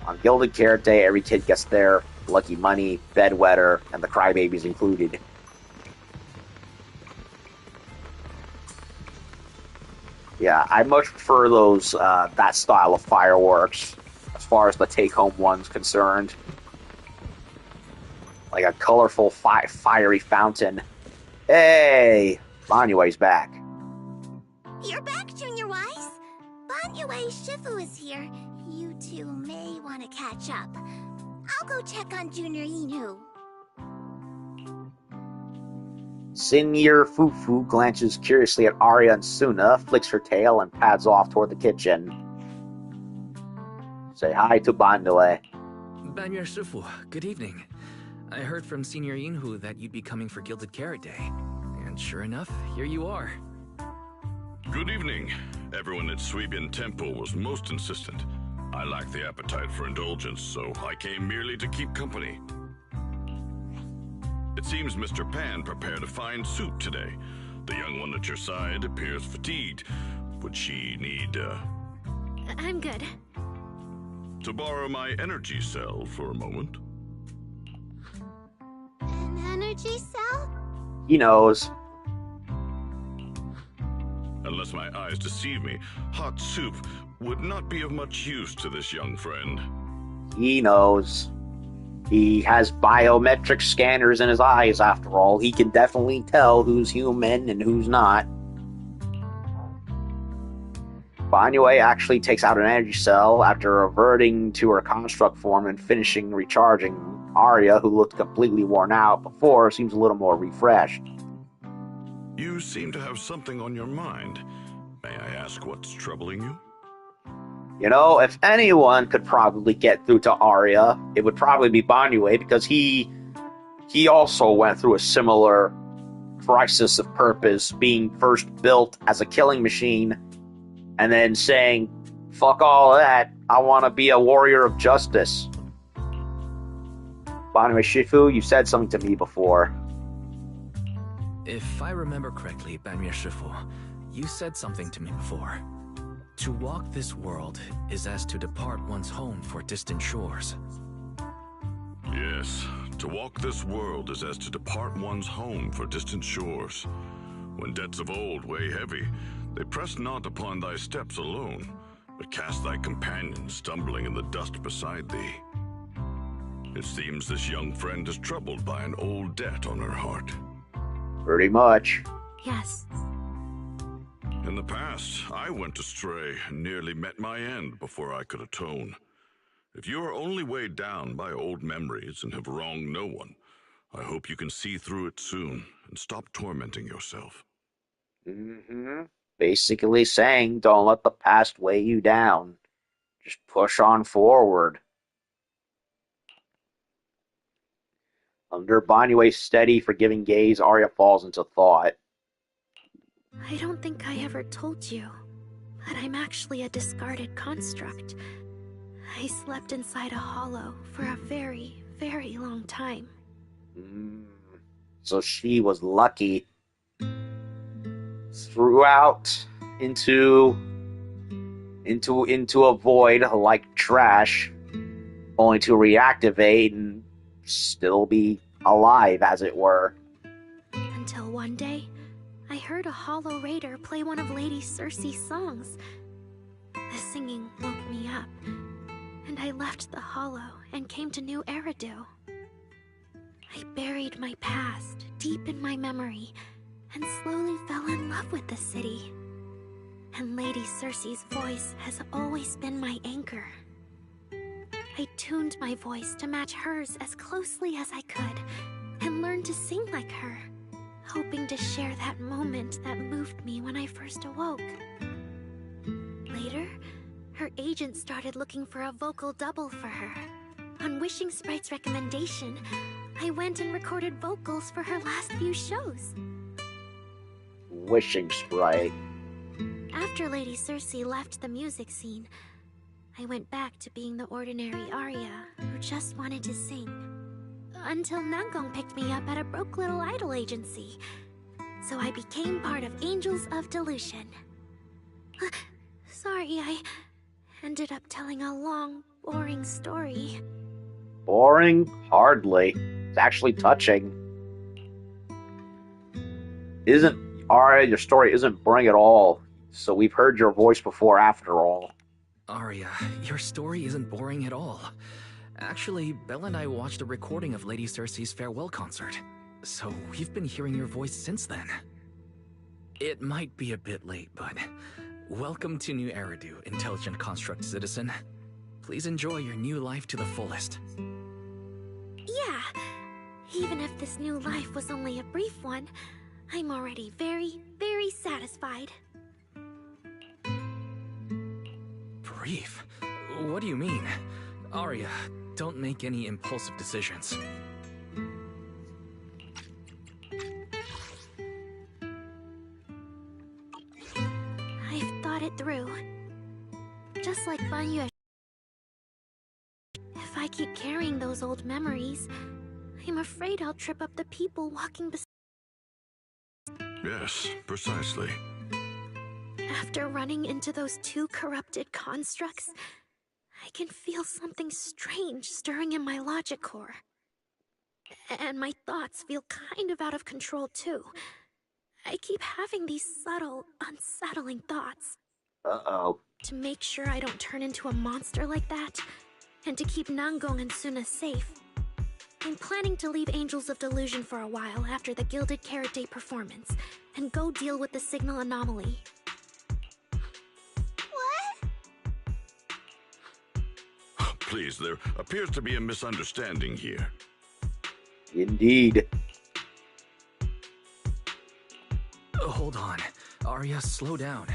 On Gilded Carrot Day, every kid gets their lucky money, bedwetter, and the crybabies included. Yeah, I much prefer those, that style of fireworks, as far as the take-home one's concerned. Like a colorful, fiery fountain. Hey! Banyue's back. You're back, Junior Wise. Banyue Shifu is here. You two may want to catch up. I'll go check on Junior Inu. Senior Fufu glances curiously at Arya and Suna, flicks her tail, and pads off toward the kitchen. Say hi to Banyue. Banyer Shifu, good evening. I heard from Senior Yinhu that you'd be coming for Gilded Carrot Day. And sure enough, here you are. Good evening. Everyone at Swabian Temple was most insistent. I lack the appetite for indulgence, so I came merely to keep company. It seems Mr. Pan prepared a fine soup today. The young one at your side appears fatigued. Would she need, I'm good. to borrow my energy cell for a moment? An energy cell? He knows. Unless my eyes deceive me, hot soup would not be of much use to this young friend. He knows. He has biometric scanners in his eyes, after all. He can definitely tell who's human and who's not. Banyue actually takes out an energy cell after reverting to her construct form and finishing recharging. Arya, who looked completely worn out before, seems a little more refreshed. You seem to have something on your mind. May I ask what's troubling you? You know, if anyone could probably get through to Arya, it would probably be Banyue, because he also went through a similar crisis of purpose, being first built as a killing machine, and then saying, fuck all that, I want to be a warrior of justice. Banyue Shifu, you said something to me before. If I remember correctly, Banyue Shifu, you said something to me before. To walk this world is as to depart one's home for distant shores. Yes, to walk this world is as to depart one's home for distant shores. When debts of old weigh heavy, they press not upon thy steps alone, but cast thy companion stumbling in the dust beside thee. It seems this young friend is troubled by an old debt on her heart. Pretty much. Yes. In the past, I went astray and nearly met my end before I could atone. If you are only weighed down by old memories and have wronged no one, I hope you can see through it soon and stop tormenting yourself. Basically saying, don't let the past weigh you down. Just push on forward. Under Banyue's steady, forgiving gaze, Arya falls into thought. I don't think I ever told you, but I'm actually a discarded construct. I slept inside a hollow for a very, very long time. So she was lucky. Threw out into a void like trash, only to reactivate and still be alive, as it were. Until one day, I heard a hollow raider play one of Lady Cersei's songs. The singing woke me up, and I left the hollow and came to New Eridu. I buried my past deep in my memory and slowly fell in love with the city. And Lady Cersei's voice has always been my anchor. I tuned my voice to match hers as closely as I could and learned to sing like her, hoping to share that moment that moved me when I first awoke. Later, her agent started looking for a vocal double for her. On Wishing Sprite's recommendation, I went and recorded vocals for her last few shows. Wishing Sprite. After Lady Cersei left the music scene, I went back to being the ordinary Arya who just wanted to sing. Until Nangong picked me up at a broke little idol agency. So I became part of Angels of Delusion. Sorry, I ended up telling a long, boring story. Boring? Hardly. It's actually touching. Arya, your story isn't boring at all. So we've heard your voice before, after all. Arya, your story isn't boring at all. Actually, Belle and I watched a recording of Lady Cersei's farewell concert, so we've been hearing your voice since then. It might be a bit late, but welcome to New Eridu, intelligent construct citizen. Please enjoy your new life to the fullest. Yeah, even if this new life was only a brief one, I'm already very, very satisfied. Brief? What do you mean? Arya, don't make any impulsive decisions. I've thought it through. Just like Banyue. If I keep carrying those old memories, I'm afraid I'll trip up the people walking beside. Yes, precisely. After running into those two corrupted constructs, I can feel something strange stirring in my logic core. And my thoughts feel kind of out of control too. I keep having these subtle, unsettling thoughts. Uh-oh. To make sure I don't turn into a monster like that, and to keep Nangong and Suna safe, I'm planning to leave Angels of Delusion for a while after the Gilded Carrot Day performance, and go deal with the signal anomaly. Please, there appears to be a misunderstanding here. Hold on. Arya, slow down.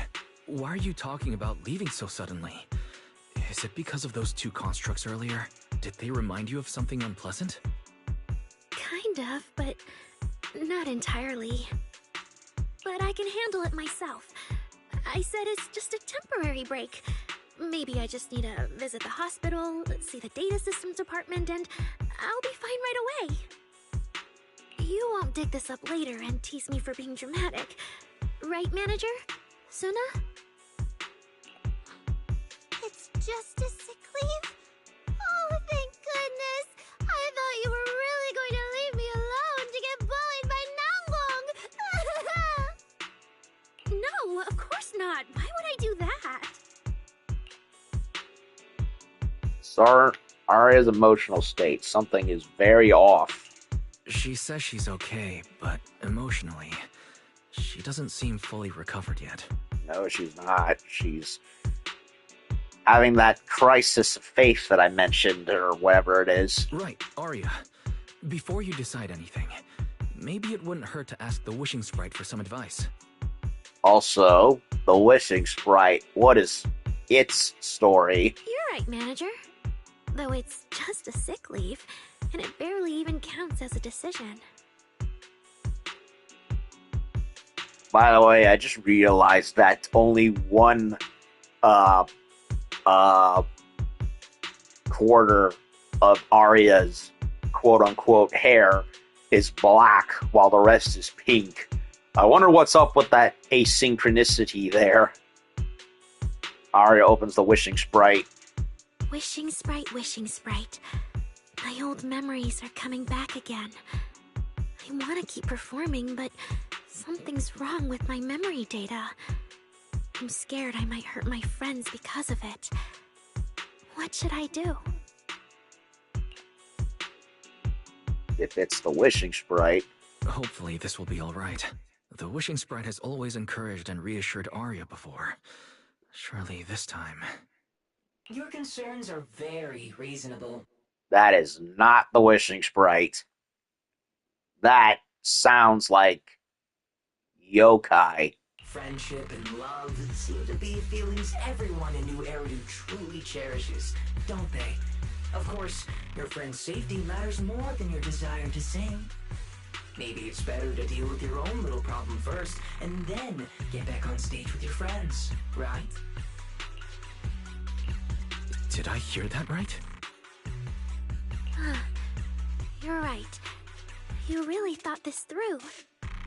Why are you talking about leaving so suddenly? Is it because of those two constructs earlier? Did they remind you of something unpleasant? Kind of, but not entirely. But I can handle it myself. I said it's just a temporary break. Maybe I just need to visit the hospital, see the data systems department, and I'll be fine right away. You won't dig this up later and tease me for being dramatic. Right, Manager? Suna? It's just a sick leave? Oh, thank goodness! I thought you were really going to leave me alone to get bullied by Nangbong! No, of course not. Why would I do that? Arya's emotional state. Something is very off. She says she's okay, but emotionally, she doesn't seem fully recovered yet. No, she's not. She's having that crisis of faith that I mentioned, or whatever it is. Right, Arya. Before you decide anything, maybe it wouldn't hurt to ask the Wishing Sprite for some advice. Also, the Wishing Sprite. What is its story? You're right, Manager. Though it's just a sick leave, and it barely even counts as a decision. By the way, I just realized that only one quarter of Arya's quote-unquote hair is black, while the rest is pink. I wonder what's up with that asynchronicity there. Arya opens the Wishing Sprite. Wishing Sprite, Wishing Sprite. My old memories are coming back again. I want to keep performing, but something's wrong with my memory data. I'm scared I might hurt my friends because of it. What should I do? If it's the Wishing Sprite. Hopefully this will be alright. The Wishing Sprite has always encouraged and reassured Arya before. Surely this time... Your concerns are very reasonable. That is not the Wishing Sprite. That sounds like yokai. Friendship and love seem to be feelings everyone in New Eridu truly cherishes, don't they? Of course, your friend's safety matters more than your desire to sing. Maybe it's better to deal with your own little problem first, and then get back on stage with your friends, right? Did I hear that right? You're right. You really thought this through.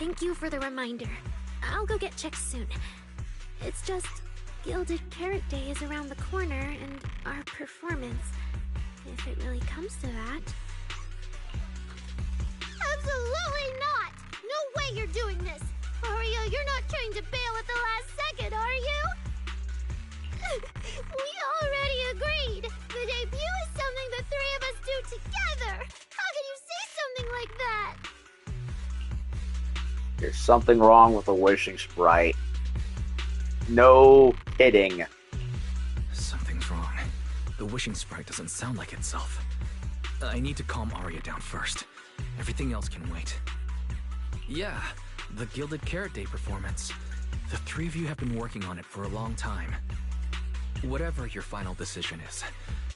Thank you for the reminder. I'll go get checked soon. It's just, Gilded Carrot Day is around the corner, and our performance, if it really comes to that... Absolutely not! No way you're doing this! Arya, you're not trying to bail at the last second, are you? We already agreed! The debut is something the three of us do together! How can you say something like that? There's something wrong with the Wishing Sprite. No kidding. Something's wrong. The Wishing Sprite doesn't sound like itself. I need to calm Arya down first. Everything else can wait. Yeah, the Gilded Carrot Day performance. The three of you have been working on it for a long time. Whatever your final decision is,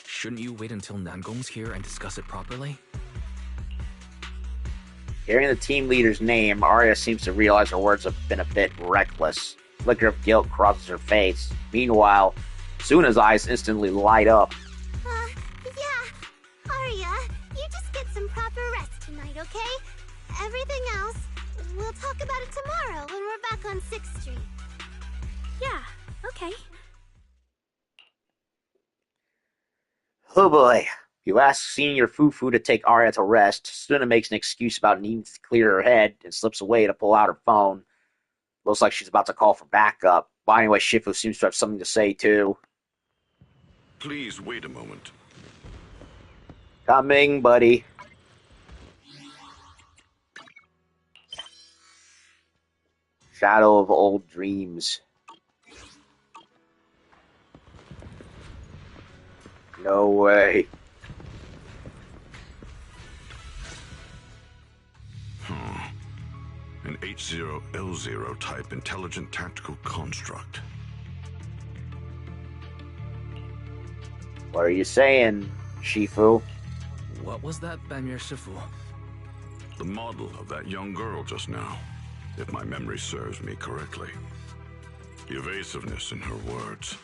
shouldn't you wait until Nangong's here and discuss it properly? Hearing the team leader's name, Arya seems to realize her words have been a bit reckless. A flicker of guilt crosses her face. Meanwhile, Suna's eyes instantly light up. Yeah. Arya, you just get some proper rest tonight, okay? Everything else, we'll talk about it tomorrow when we're back on 6th Street. Yeah, okay. Oh boy. You ask Senior Fufu to take Arya to rest. Suna makes an excuse about needing to clear her head and slips away to pull out her phone. Looks like she's about to call for backup. But anyway, Shifu seems to have something to say too. Please wait a moment. Coming, buddy. Shadow of old dreams. No way. An H0L0 type intelligent tactical construct. What are you saying, Shifu? What was that, Banmir Shifu? The model of that young girl just now, if my memory serves me correctly. The evasiveness in her words,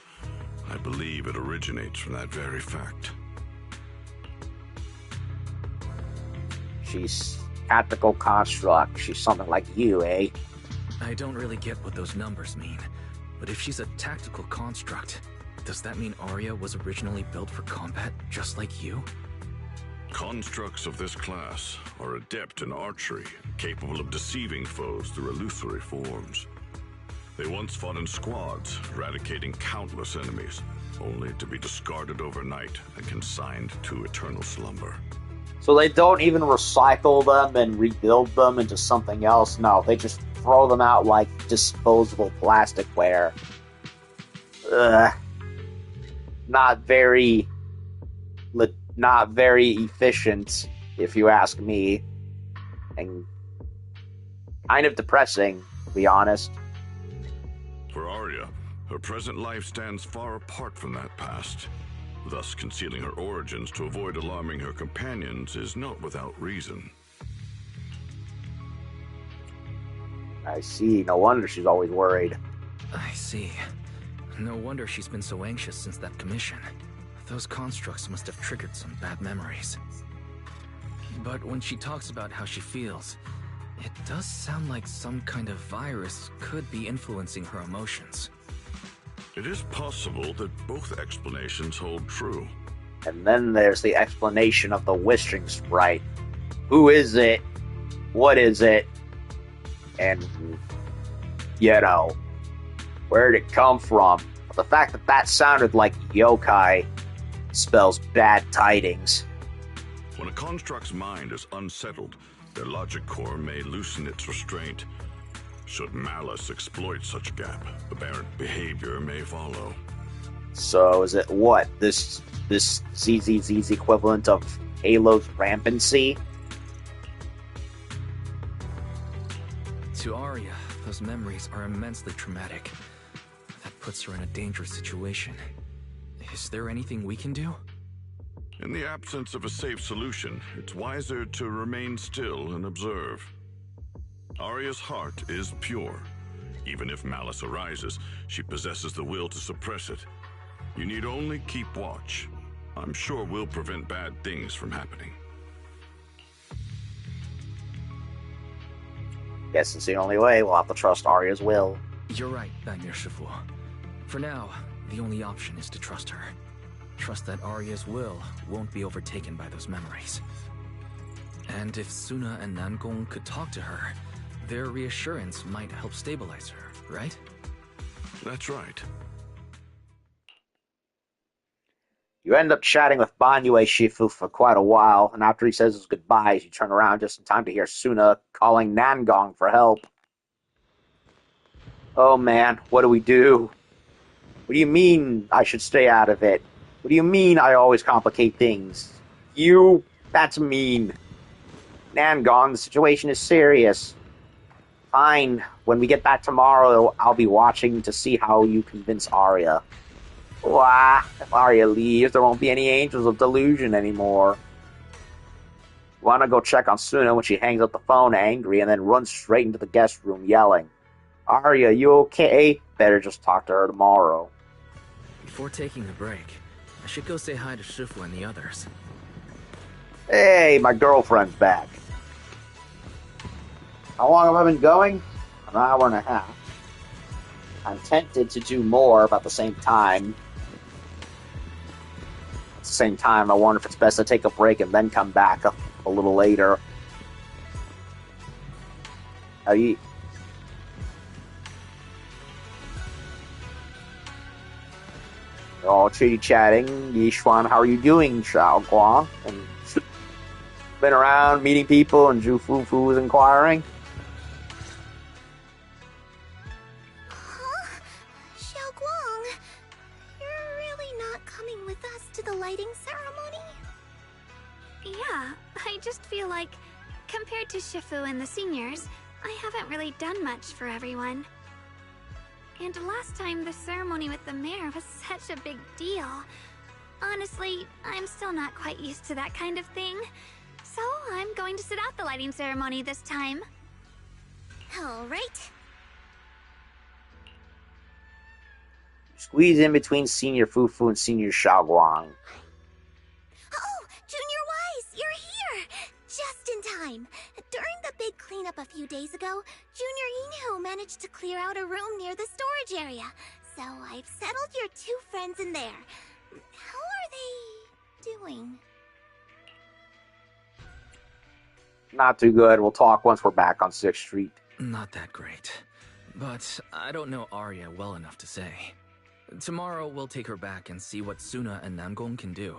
I believe it originates from that very fact. She's tactical construct. She's something like you, eh? I don't really get what those numbers mean, but if she's a tactical construct, does that mean Arya was originally built for combat, just like you? Constructs of this class are adept in archery, capable of deceiving foes through illusory forms. They once fought in squads, eradicating countless enemies, only to be discarded overnight and consigned to eternal slumber. So they don't even recycle them and rebuild them into something else. No, they just throw them out like disposable plasticware. Ugh. Not very efficient, if you ask me. And kind of depressing, to be honest. For Arya, her present life stands far apart from that past. Thus, concealing her origins to avoid alarming her companions is not without reason. I see. No wonder she's always worried. I see. No wonder she's been so anxious since that commission. Those constructs must have triggered some bad memories. But when she talks about how she feels, it does sound like some kind of virus could be influencing her emotions. It is possible that both explanations hold true. And then there's the explanation of the wishing sprite. Who is it? What is it? And, you know, where did it come from? The fact that that sounded like yokai spells bad tidings. When a construct's mind is unsettled, their logic core may loosen its restraint. Should malice exploit such gap, aberrant behavior may follow. So is it what? This ZZZ's equivalent of Halo's rampancy? To Arya, those memories are immensely traumatic. That puts her in a dangerous situation. Is there anything we can do? In the absence of a safe solution, it's wiser to remain still and observe. Arya's heart is pure. Even if malice arises, she possesses the will to suppress it. You need only keep watch. I'm sure we'll prevent bad things from happening. Guess it's the only way. We'll have to trust Arya's will. You're right, Banmir Shifu. For now, the only option is to trust her. Trust that Arya's will won't be overtaken by those memories. And if Suna and Nangong could talk to her, their reassurance might help stabilize her, right? That's right. You end up chatting with Banyue Shifu for quite a while, and after he says his goodbyes, you turn around just in time to hear Suna calling Nangong for help. Oh man, what do we do? What do you mean I should stay out of it? What do you mean I always complicate things? You? That's mean. Nangong, the situation is serious. Fine, when we get back tomorrow, I'll be watching to see how you convince Arya. Wah, if Arya leaves, there won't be any Angels of Delusion anymore. Wanna go check on Suna when she hangs up the phone angry and then runs straight into the guest room yelling, Arya, you okay? Better just talk to her tomorrow. Before taking a break, I should go say hi to Shifu and the others. Hey, my girlfriend's back. How long have I been going? An hour and a half. I'm tempted to do more, but at the same time, I wonder if it's best to take a break and then come back a little later. How you? They're all chitty-chatting. Yishuan, how are you doing, Xiao Guang? And been around meeting people, and Zhu Fufu was inquiring. Huh? Xiao Guang, you're really not coming with us to the lighting ceremony? Yeah, I just feel like, compared to Shifu and the seniors, I haven't really done much for everyone. And last time, the ceremony with the mayor was such a big deal. Honestly, I'm still not quite used to that kind of thing. So I'm going to sit out the lighting ceremony this time. All right. Squeeze in between Senior Fufu and Senior Xiaoguang. Oh, Junior Wise, you're here! Just in time. During the big cleanup a few days ago, Junior Yinhu managed to clear out a room near the storage area. So I've settled your two friends in there. How are they doing? Not too good. We'll talk once we're back on 6th Street. Not that great. But I don't know Arya well enough to say. Tomorrow we'll take her back and see what Suna and Nangong can do.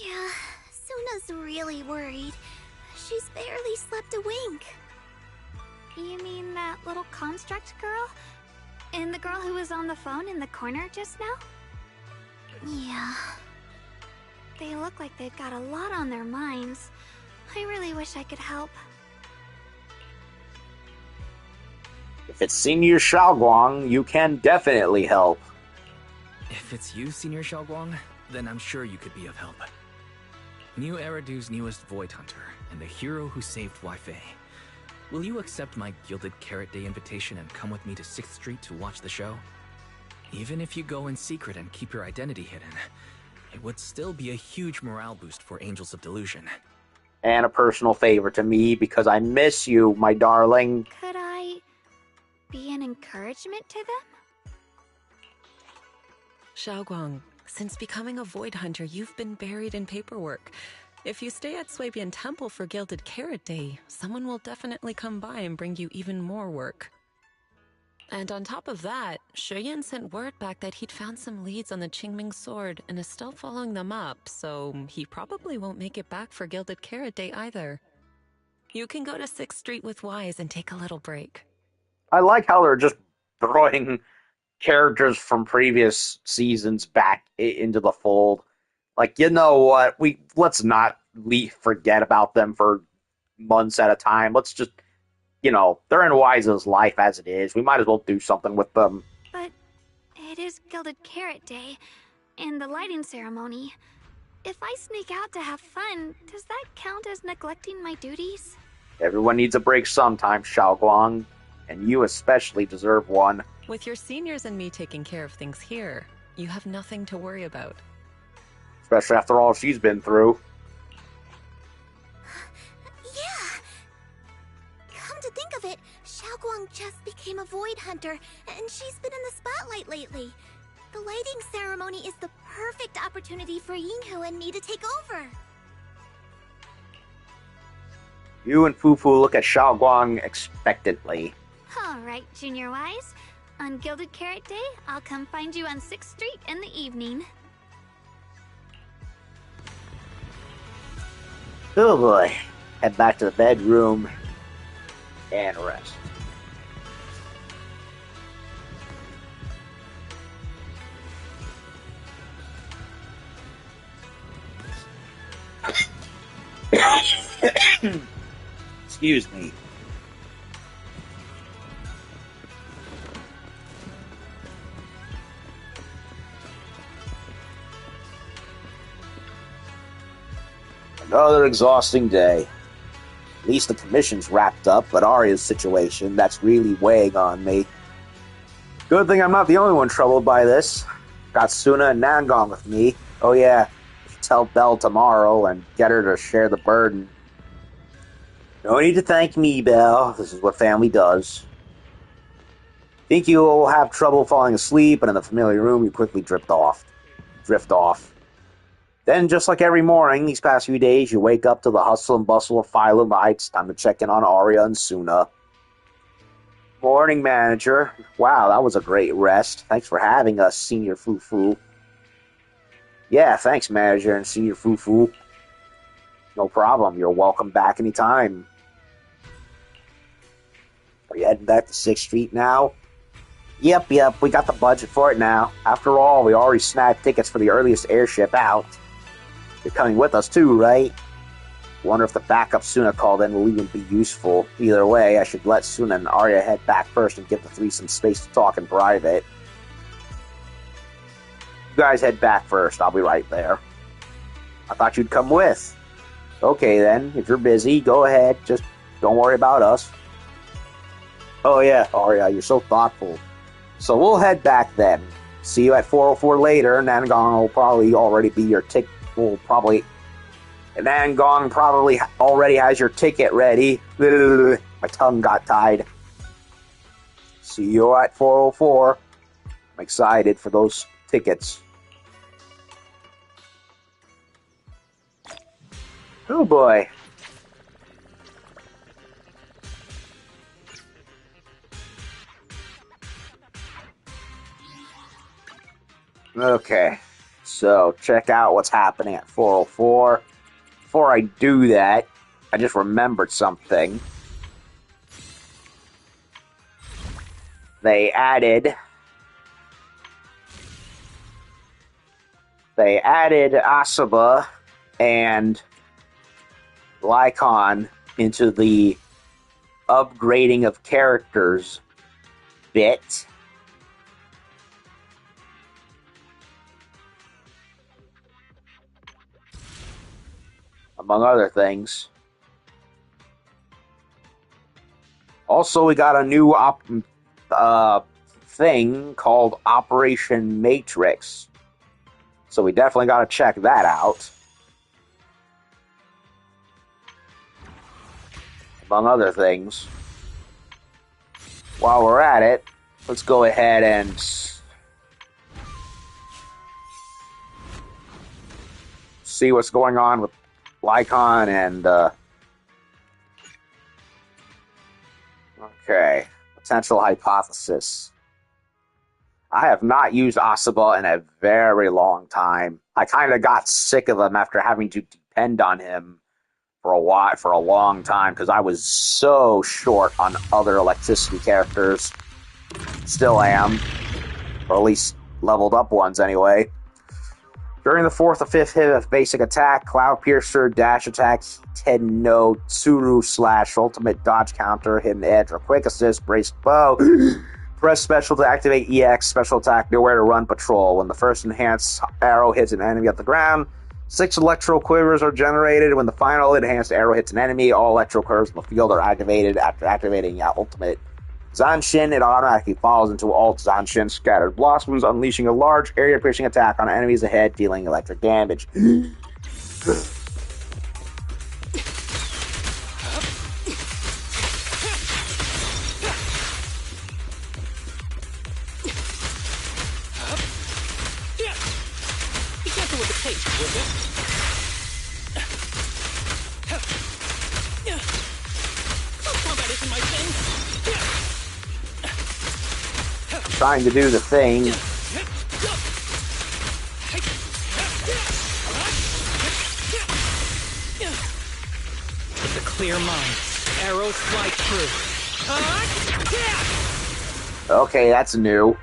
Yeah, Suna's really worried. She's barely slept a wink. You mean that little construct girl? And the girl who was on the phone in the corner just now? Yeah. They look like they've got a lot on their minds. I really wish I could help. If it's Senior Xiaoguang, you can definitely help. If it's you, Senior Xiaoguang, then I'm sure you could be of help. New Eridu's newest Void Hunter, and the hero who saved Wei-Fei. Will you accept my Gilded Carrot Day invitation and come with me to 6th Street to watch the show? Even if you go in secret and keep your identity hidden, it would still be a huge morale boost for Angels of Delusion. And a personal favor to me, because I miss you, my darling. Could I be an encouragement to them? Xiaoguang, since becoming a Void Hunter, you've been buried in paperwork. If you stay at Swabian Temple for Gilded Carrot Day, someone will definitely come by and bring you even more work. And on top of that, Shuyan sent word back that he'd found some leads on the Qingming sword and is still following them up, so he probably won't make it back for Gilded Carrot Day either. You can go to 6th Street with Wise and take a little break. I like how they're just throwing characters from previous seasons back into the fold. Like, you know what? Let's not forget about them for months at a time. Let's just, they're in Wise's life as it is. We might as well do something with them. But it is Gilded Carrot Day, and the lighting ceremony. If I sneak out to have fun, does that count as neglecting my duties? Everyone needs a break sometime, Xiaoguang. And you especially deserve one. With your seniors and me taking care of things here, you have nothing to worry about. Especially after all she's been through. Yeah! Come to think of it, Xiaoguang just became a Void Hunter, and she's been in the spotlight lately. The lighting ceremony is the perfect opportunity for Yinhu and me to take over. You and Fufu look at Xiaoguang expectantly. Alright, Junior Wise. On Gilded Carrot Day, I'll come find you on 6th Street in the evening. Oh boy. Head back to the bedroom and rest. Excuse me. Another exhausting day. At least the commission's wrapped up, but Arya's situation, that's really weighing on me. Good thing I'm not the only one troubled by this. Got Suna and Nangong with me. Oh yeah, I should tell Belle tomorrow and get her to share the burden. No need to thank me, Belle. This is what family does. Think you'll have trouble falling asleep, and in the familiar room you quickly drift off. Then, just like every morning, these past few days, you wake up to the hustle and bustle of Phylum Heights. Time to check in on Arya and Suna. Morning, manager. Wow, that was a great rest. Thanks for having us, Senior Fufu. Yeah, thanks, manager and Senior Fufu. No problem. You're welcome back anytime. Are you heading back to 6th Street now? Yep, we got the budget for it now. After all, we already snagged tickets for the earliest airship out. You're coming with us too, right? Wonder if the backup Suna called in will even be useful. Either way, I should let Suna and Arya head back first and give the three some space to talk in private. You guys head back first. I'll be right there. I thought you'd come with. Okay then, if you're busy, go ahead. Just don't worry about us. Oh yeah, Arya, you're so thoughtful. So we'll head back then. See you at 404 later. Nangong will probably already be your ticket. Nangong probably already has your ticket ready. My tongue got tied. See you at 404. I'm excited for those tickets. Oh boy. Okay, so check out what's happening at 404. Before I do that, I just remembered something. They added Asaba and Lycon into the upgrading of characters bit. Among other things. Also, we got a new thing called Operation Matrix. So we definitely got to check that out. Among other things. While we're at it, let's go ahead and see what's going on with Lycon and okay, potential hypothesis. I have not used Asaba in a very long time. I kind of got sick of him after having to depend on him for a long time, because I was so short on other electricity characters. Still am, or at least leveled up ones anyway. During the 4th or 5th hit of basic attack, Cloud Piercer, dash attack, Hidden No, Tsuru slash, ultimate dodge counter, hidden edge, or quick assist, braced bow. Press special to activate EX, special attack, nowhere to run patrol. When the first enhanced arrow hits an enemy at the ground, 6 electro quivers are generated. When the final enhanced arrow hits an enemy, all electro curves in the field are activated. After activating ultimate Zanshin, it automatically falls into Alt Zanshin Scattered Blossoms, unleashing a large area-piercing attack on enemies ahead, dealing electric damage. Trying to do the thing. With a clear mind, arrows fly true. Okay, that's new.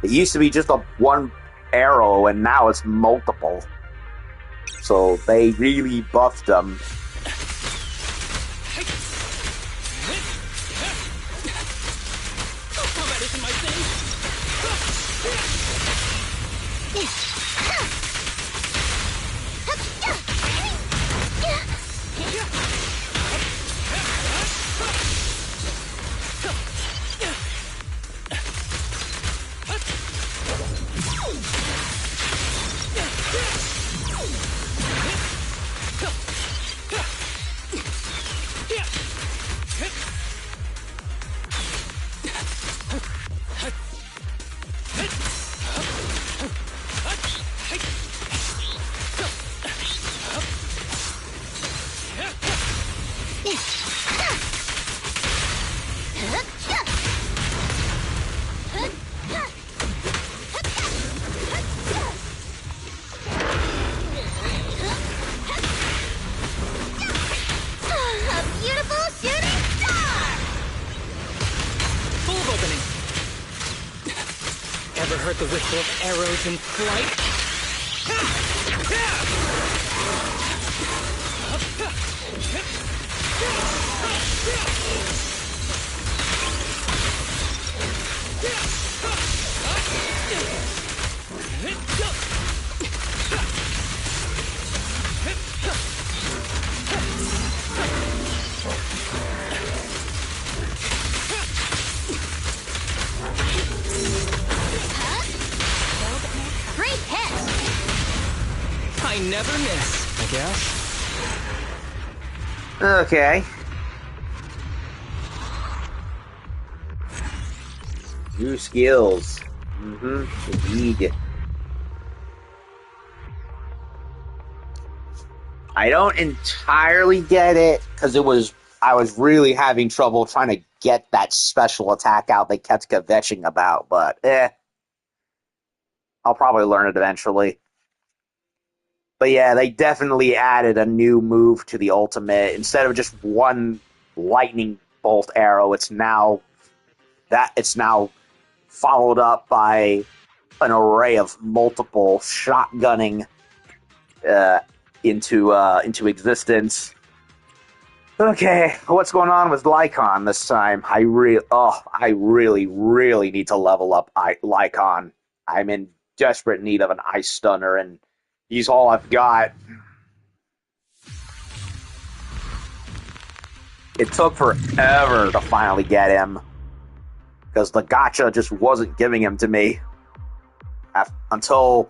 It used to be just a one arrow, and now it's multiple. So they really buffed them. Heard the whistle of arrows in flight? Great hit! I never miss, I guess. Okay. New skills. Indeed. I don't entirely get it, because I was really having trouble trying to get that special attack out they kept kvetching about, but I'll probably learn it eventually. But yeah, they definitely added a new move to the ultimate. Instead of just one lightning bolt arrow, it's now followed up by an array of multiple shotgunning into existence. Okay, what's going on with Lycon this time? I really, really need to level up Lycon. I'm in desperate need of an ice stunner, and he's all I've got. It took forever to finally get him, because the gacha just wasn't giving him to me until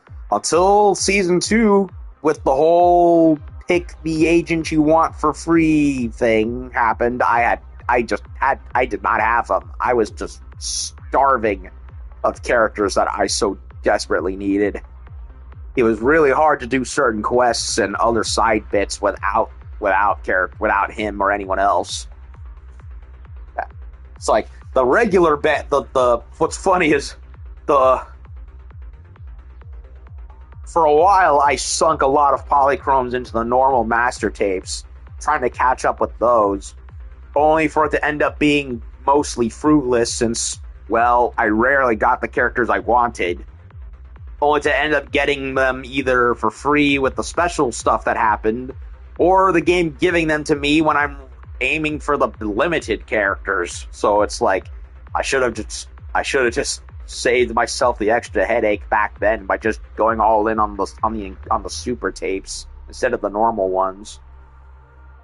season 2, with the whole pick the agent you want for free thing happened. I did not have them. I was just starving of characters that I so desperately needed. It was really hard to do certain quests and other side bits without him or anyone else. It's like the regular bet. What's funny is for a while, I sunk a lot of polychromes into the normal master tapes, trying to catch up with those, only for it to end up being mostly fruitless since, well, I rarely got the characters I wanted, only to end up getting them either for free with the special stuff that happened, or the game giving them to me when I'm aiming for the limited characters. So it's like, I should have just saved myself the extra headache back then by just going all in on the super tapes instead of the normal ones.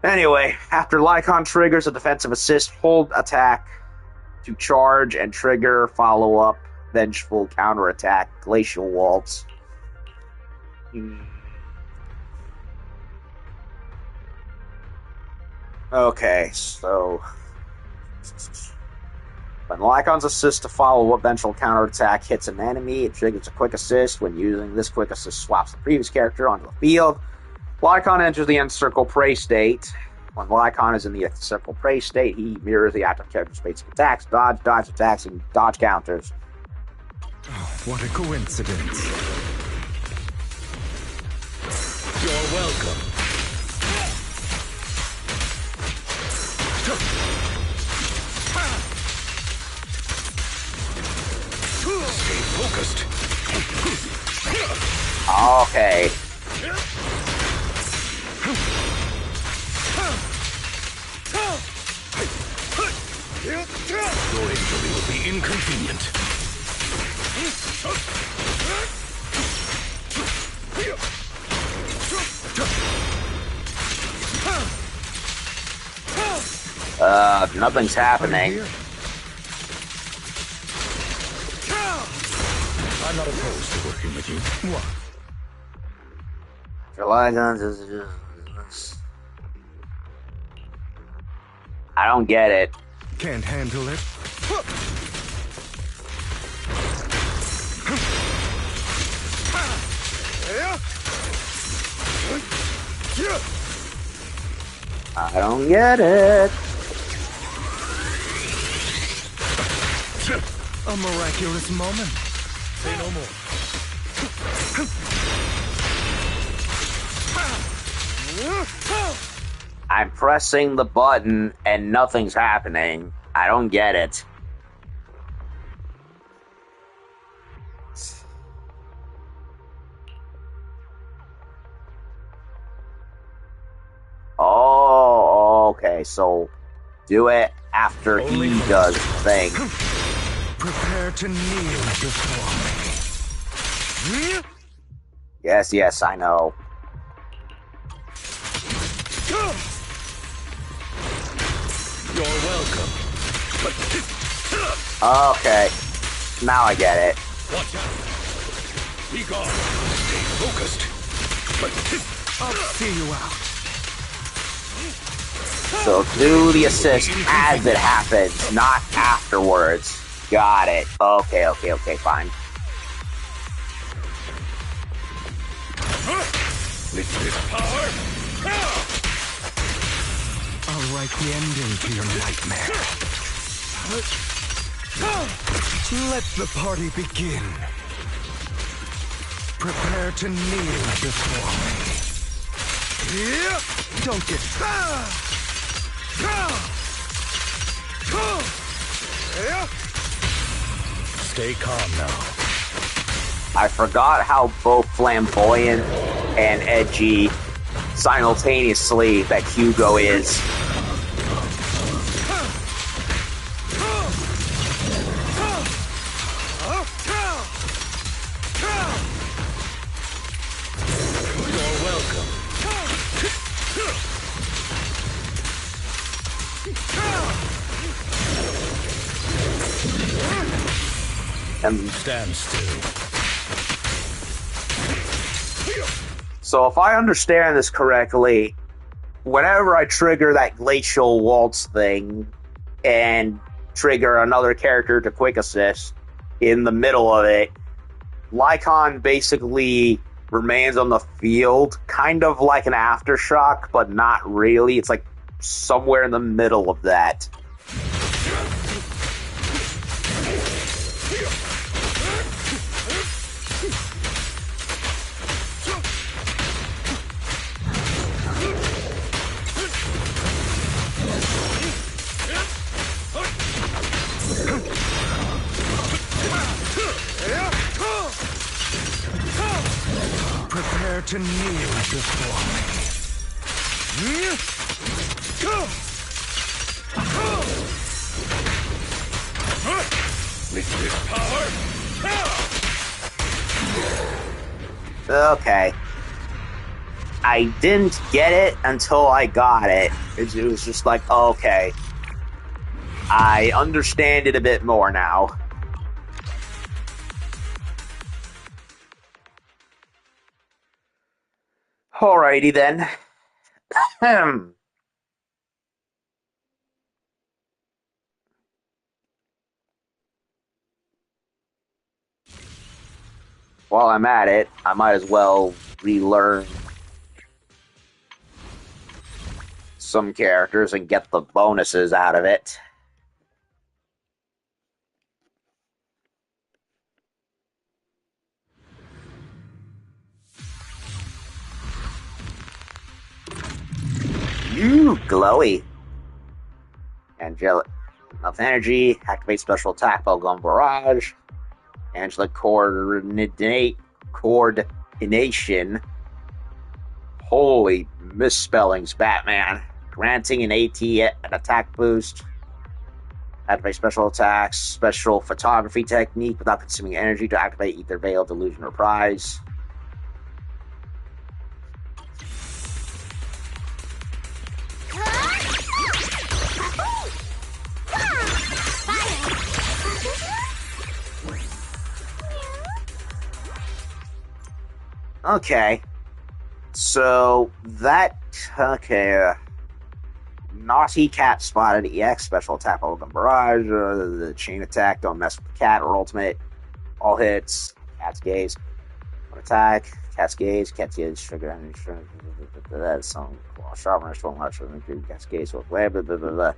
Anyway, after Lycon triggers a defensive assist, hold attack to charge and trigger follow-up vengeful counterattack Glacial Waltz. Okay, so when Lycon's assist to follow-up vengeful counterattack hits an enemy, it triggers a quick assist. When using this quick assist swaps the previous character onto the field. Lycon enters the Encircle Prey state. When Lycon is in the Encircle Prey state, he mirrors the active character's basic attacks, dodge attacks, and dodge counters. Oh, what a coincidence. You're welcome. Stay focused. Okay. Your injury will be inconvenient. Nothing's happening. I'm not opposed to working with you. What? I don't get it. Can't handle it? I don't get it. A miraculous moment. Say no more. I'm pressing the button and nothing's happening. I don't get it. Okay, so do it after Only he does the thing. Prepare to kneel before me. Yes, yes, I know. You're welcome. Okay, now I get it. Watch out. Be gone. Stay focused. I'll see you out. So do the assist as it happens, not afterwards. Got it. Okay, okay, okay, fine. With this power, I'll write the ending to your nightmare. Let the party begin. Prepare to kneel before me. Don't get... Stay calm now. I forgot how both flamboyant and edgy simultaneously that Hugo is. You're welcome. And Stand still. so if I understand this correctly, whenever I trigger that glacial waltz thing and trigger another character to quick assist in the middle of it, Lycon basically remains on the field, kind of like an aftershock, but not really. It's like somewhere in the middle of that. Prepare to kneel before me. With this power, Okay. I didn't get it until I got it. It was just like, okay. I understand it a bit more now. Alrighty then. While I'm at it, I might as well relearn some characters and get the bonuses out of it. You glowy. Angelic. Enough energy. Activate special attack, Bellgun Barrage. Angelic coordination. Holy misspellings, Batman. Granting an an attack boost. Activate special attacks, special photography technique without consuming energy to activate Ether Veil, Delusion, Reprise. Okay. So that Naughty Cat spotted EX, special attack, Open Barrage, the chain attack, don't mess with the cat, or ultimate, all hits, Cat's Gaze, one attack, Cat's Gaze, trigger, that's some sharpness, so much, Cat's Gaze, blah, blah, blah, blah, blah.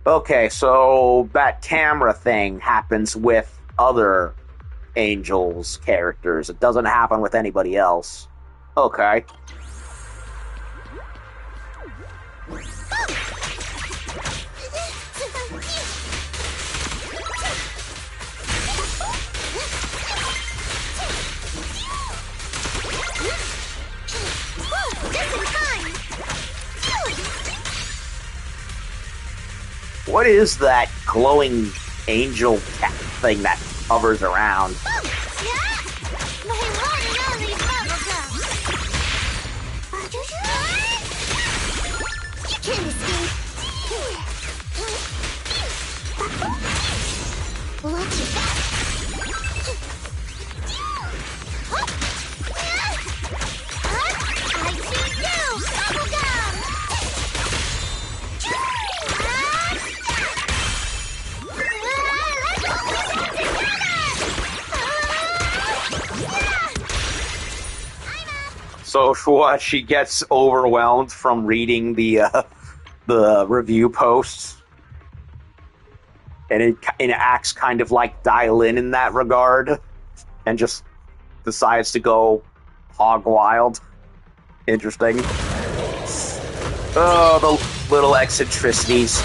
Okay, so that camera thing happens with other Angels characters. It doesn't happen with anybody else. Okay. What is that glowing angel cat thing that hovers around? You can't escape. Watch your back. I choose you, bubblegum. So what? She gets overwhelmed from reading the review posts, and it acts kind of like Dial-In in that regard, and just decides to go hog wild. Interesting. Oh, the little eccentricities.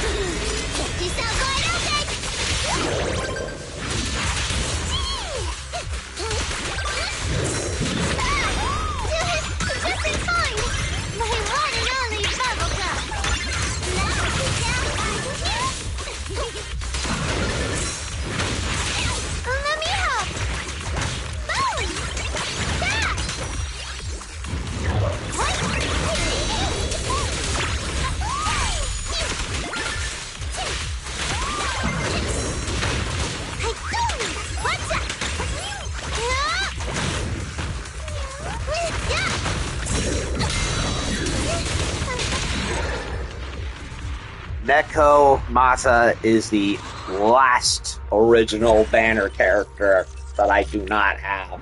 Neko Mata is the last original banner character that I do not have,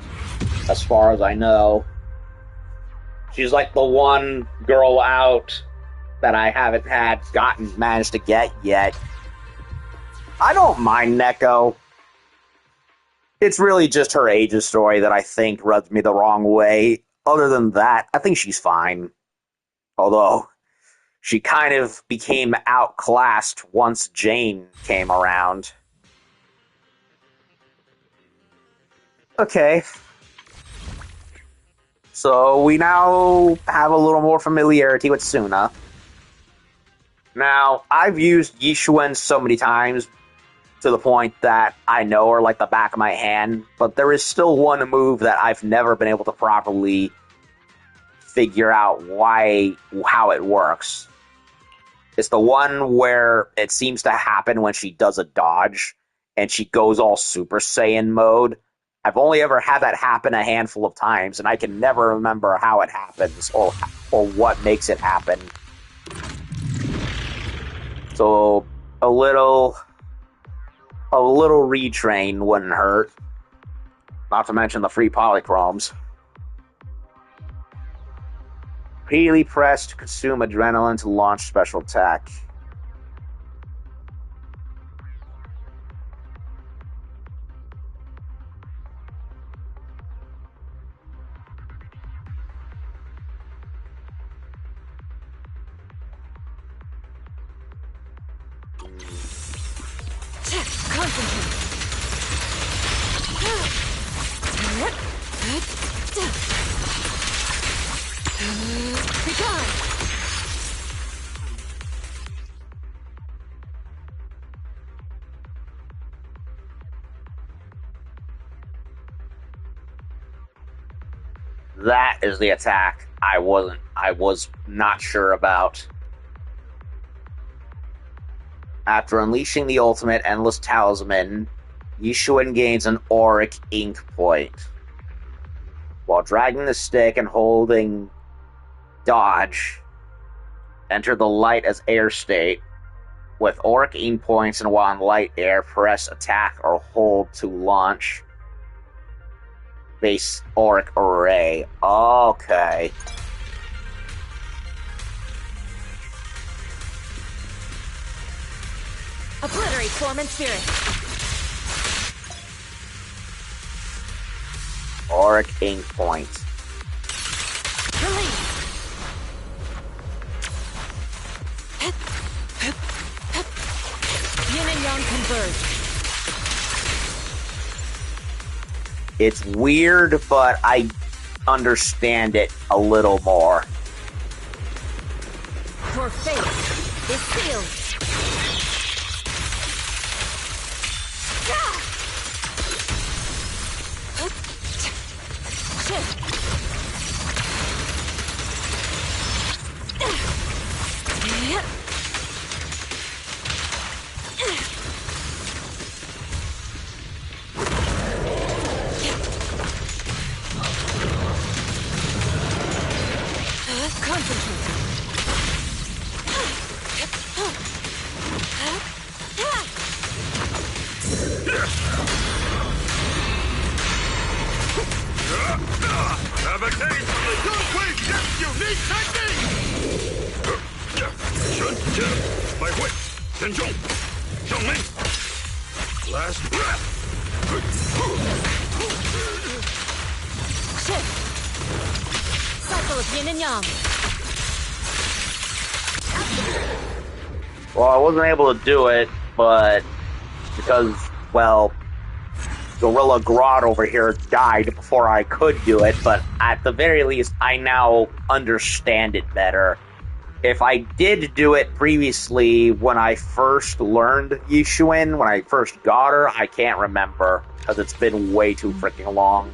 as far as I know. She's like the one girl out that I haven't managed to get yet. I don't mind Neko. It's really just her ages story that I think rubs me the wrong way. Other than that, I think she's fine. Although, she kind of became outclassed once Jane came around. Okay. So we now have a little more familiarity with Suna. Now, I've used Yishuen so many times to the point that I know her like the back of my hand, but there is still one move that I've never been able to properly figure out how it works. It's the one where it seems to happen when she does a dodge, and she goes all Super Saiyan mode. I've only ever had that happen a handful of times, and I can never remember how it happens or what makes it happen. So a little retrain wouldn't hurt. Not to mention the free polychromes. Repeatedly press to consume adrenaline to launch special attack. That is the attack I was not sure about. After unleashing the ultimate Endless Talisman, Yishuen gains an auric ink point. While dragging the stick and holding dodge, enter the light as air state. With auric ink points and while in light air, press attack or hold to launch base auric array. Okay. Obliterate form and spirit. Auric ink points. Release. Yin and yang converge. It's weird, but I understand it a little more. Your fate is sealed. Have a taste of the Don't Waste Death's unique technique! My whip! Tenjong! Zhongming! Last breath! Cycle of yin and yang. Well, I wasn't able to do it, but because, well, Gorilla Grodd over here died before I could do it, but at the very least, I now understand it better. If I did do it previously when I first learned Yishuin, when I first got her, I can't remember, because it's been way too freaking long.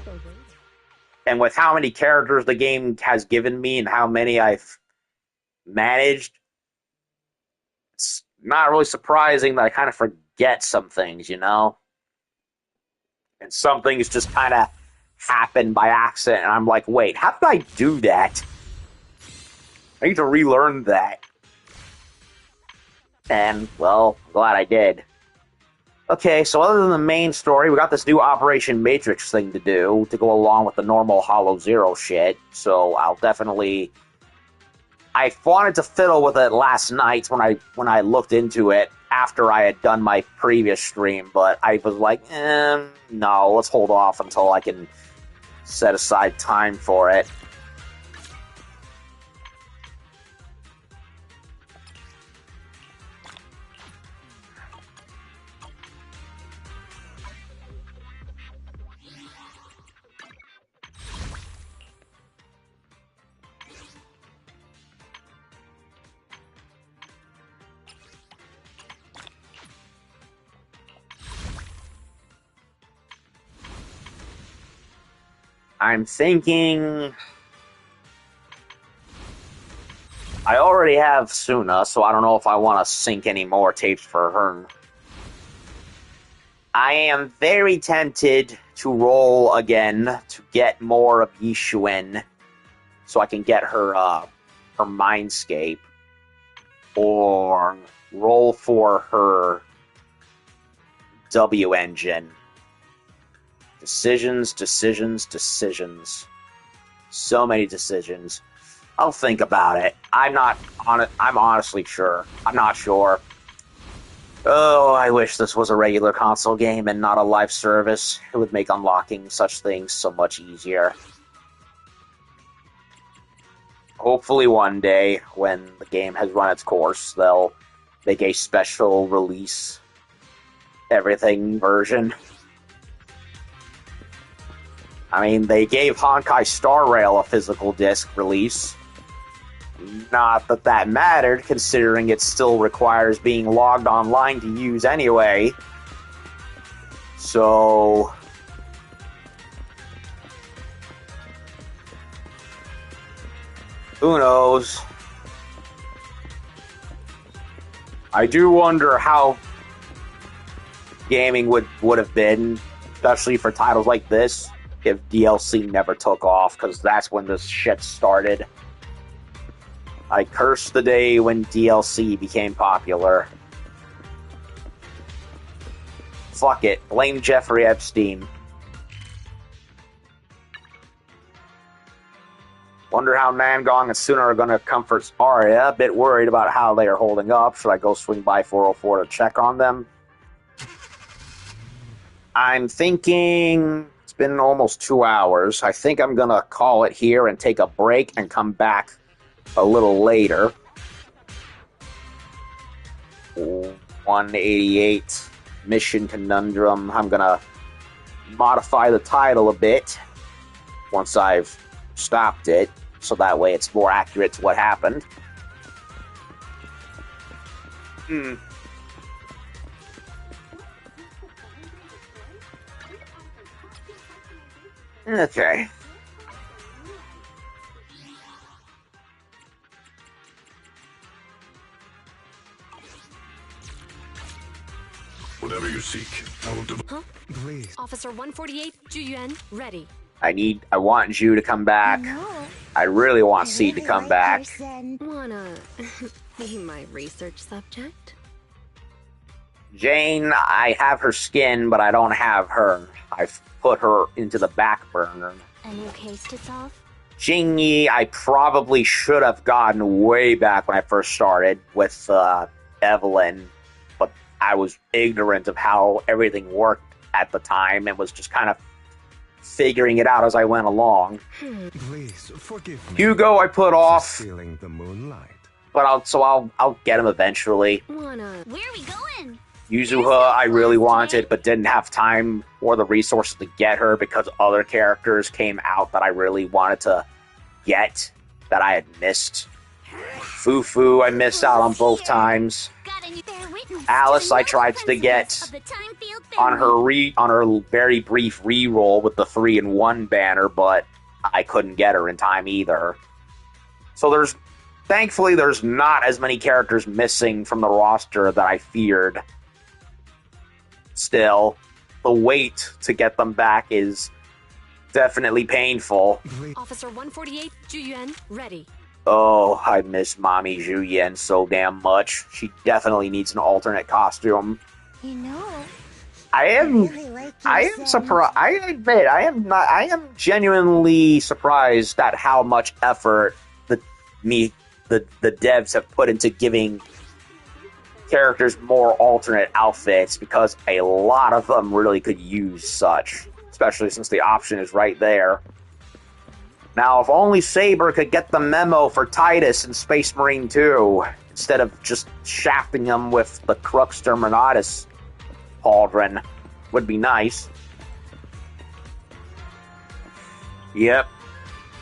And with how many characters the game has given me and how many I've managed, it's not really surprising that I kind of forget some things, you know? And some things just kind of happen by accident, and I'm like, wait, how did I do that? I need to relearn that. And, well, I'm glad I did. Okay, so other than the main story, we got this new Operation Matrix thing to do to go along with the normal Hollow Zero shit, so I'll definitely... I wanted to fiddle with it last night when I looked into it after I had done my previous stream, but I was like, no, let's hold off until I can set aside time for it. I'm thinking... I already have Suna, so I don't know if I want to sync any more tapes for her. I am very tempted to roll again to get more of Yishuin, so I can get her her Mindscape, or roll for her W engine. Decisions, decisions, decisions. So many decisions. I'll think about it. I'm honestly sure. I'm not sure. Oh, I wish this was a regular console game and not a live service. It would make unlocking such things so much easier. Hopefully one day, when the game has run its course, they'll make a special release everything version. I mean, they gave Honkai Star Rail a physical disc release. Not that that mattered, considering it still requires being logged online to use anyway. So... who knows? I do wonder how gaming would have been, especially for titles like this, if DLC never took off, because that's when this shit started. I curse the day when DLC became popular. Fuck it. Blame Jeffrey Epstein. Wonder how Nangong and Suna are going to comfort Arya. A bit worried about how they are holding up. Should I go swing by 404 to check on them? I'm thinking... it's been almost 2 hours. I think I'm going to call it here and take a break and come back a little later. 188 Mission Conundrum. I'm going to modify the title a bit once I've stopped it, so that way it's more accurate to what happened. Okay. Whatever you seek, I will do. Huh? Please. Officer 148, Juyuan, ready. I want Zhu to come back. No. I really want I C to really come like back. your Zen. Wanna be my research subject? Jane, I have her skin, but I don't have her. I've put her into the back burner. A new case to solve? Jingyi, I probably should have gotten way back when I first started with Evelyn, but I was ignorant of how everything worked at the time and was just kind of figuring it out as I went along. Please forgive me. Hugo, I put off, Stealing the moonlight. but I'll get him eventually. Wanna... Where are we going? Yuzuha, I really wanted, but didn't have time or the resources to get her because other characters came out that I really wanted to get that I had missed. Fufu, I missed out on both times. Got a new bear witness Alice, to the I tried to get principles of the Time-Field on family. her very brief re-roll with the 3-in-1 banner, but I couldn't get her in time either. So thankfully there's not as many characters missing from the roster that I feared. Still, the wait to get them back is definitely painful. Officer 148, Juyuan, ready. Oh, I miss Mommy Zhuyen so damn much. She definitely needs an alternate costume. You know, I am really like your I am Zen. surprised. I admit, I am genuinely surprised at how much effort the devs have put into giving characters more alternate outfits, because a lot of them really could use such, especially since the option is right there. Now, if only Saber could get the memo for Titus in Space Marine 2, instead of just shafting him with the Crux Terminatus pauldron, would be nice. Yep.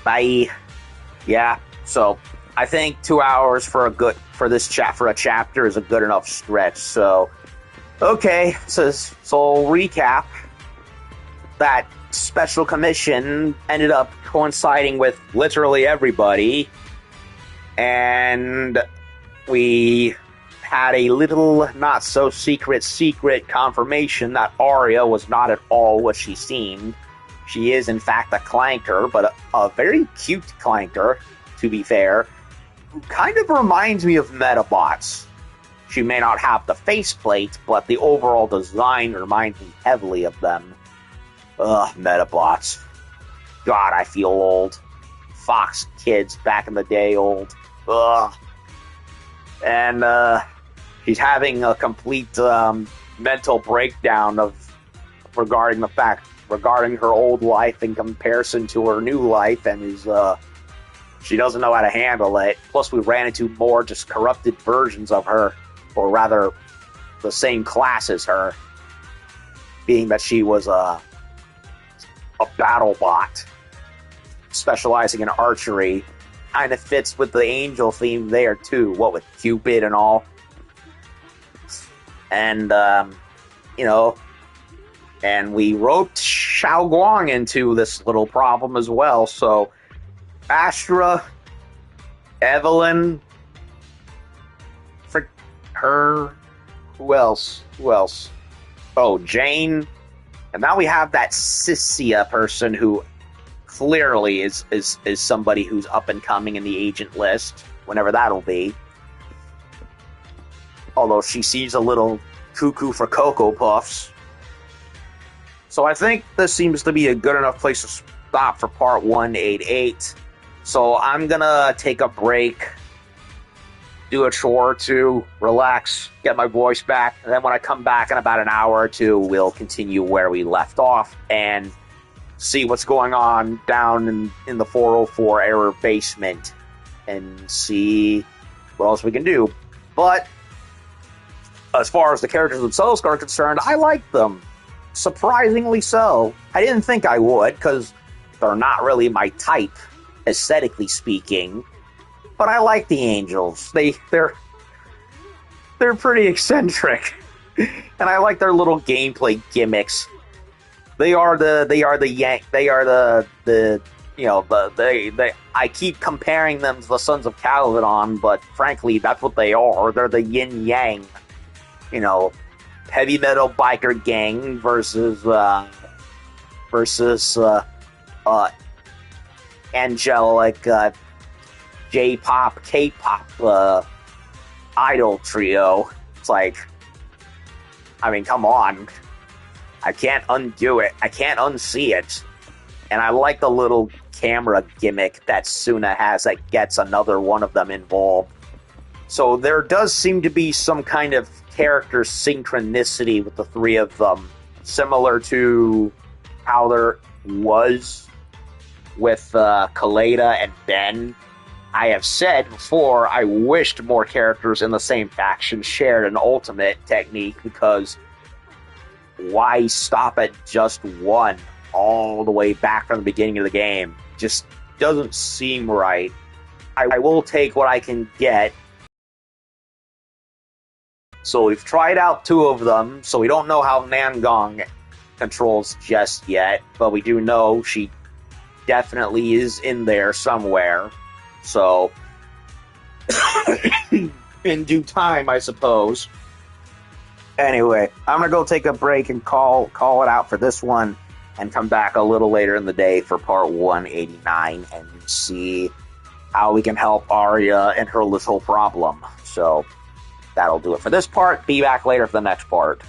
Bye. Yeah, so I think 2 hours for a chapter is a good enough stretch. So, okay, so I'll recap. That special commission ended up coinciding with literally everybody, and we had a little not so secret confirmation that Arya was not at all what she seemed. She is in fact a clanker, but a very cute clanker, to be fair, who kind of reminds me of Metabots. She may not have the faceplate, but the overall design reminds me heavily of them. Ugh, Metabots. God, I feel old. Fox kids back in the day old. Ugh. And, she's having a complete, mental breakdown regarding her old life in comparison to her new life, and she doesn't know how to handle it. Plus, we ran into more just corrupted versions of her, or rather, the same class as her, being that she was a battle bot specializing in archery. Kind of fits with the angel theme there too, what with Cupid and all. And and we roped Xiao Guang into this little problem as well. So Astra, Evelyn, for her, who else? Oh, Jane. And now we have that Sissia person who clearly is somebody who's up and coming in the agent list, whenever that'll be. Although she seems a little cuckoo for Cocoa Puffs. So I think this seems to be a good enough place to stop for part 188. So I'm gonna take a break, do a chore or two, relax, get my voice back, and then when I come back in about an hour or two, we'll continue where we left off and see what's going on down in the 404 error basement and see what else we can do. But as far as the characters themselves are concerned, I like them. Surprisingly so. I didn't think I would, because they're not really my type, aesthetically speaking. But I like the angels. They're pretty eccentric. And I like their little gameplay gimmicks. They are the Yank. They are the you know they. I keep comparing them to the Sons of Calydon, but frankly, that's what they are. They're the yin yang. You know, heavy metal biker gang versus angelic J-pop, K-pop idol trio. It's like, I mean, come on. I can't undo it. I can't unsee it. And I like the little camera gimmick that Suna has that gets another one of them involved. So there does seem to be some kind of character synchronicity with the three of them, similar to how there was with Kaleda and Ben. I have said before, I wished more characters in the same faction shared an ultimate technique, because why stop at just one all the way back from the beginning of the game? Just doesn't seem right. I will take what I can get. So we've tried out two of them, so we don't know how Nangong controls just yet, but we do know she definitely is in there somewhere. So, in due time, I suppose. Anyway, I'm gonna go take a break and call it out for this one, and come back a little later in the day for part 189 and see how we can help Arya and her little problem. So that'll do it for this part. Be back later for the next part.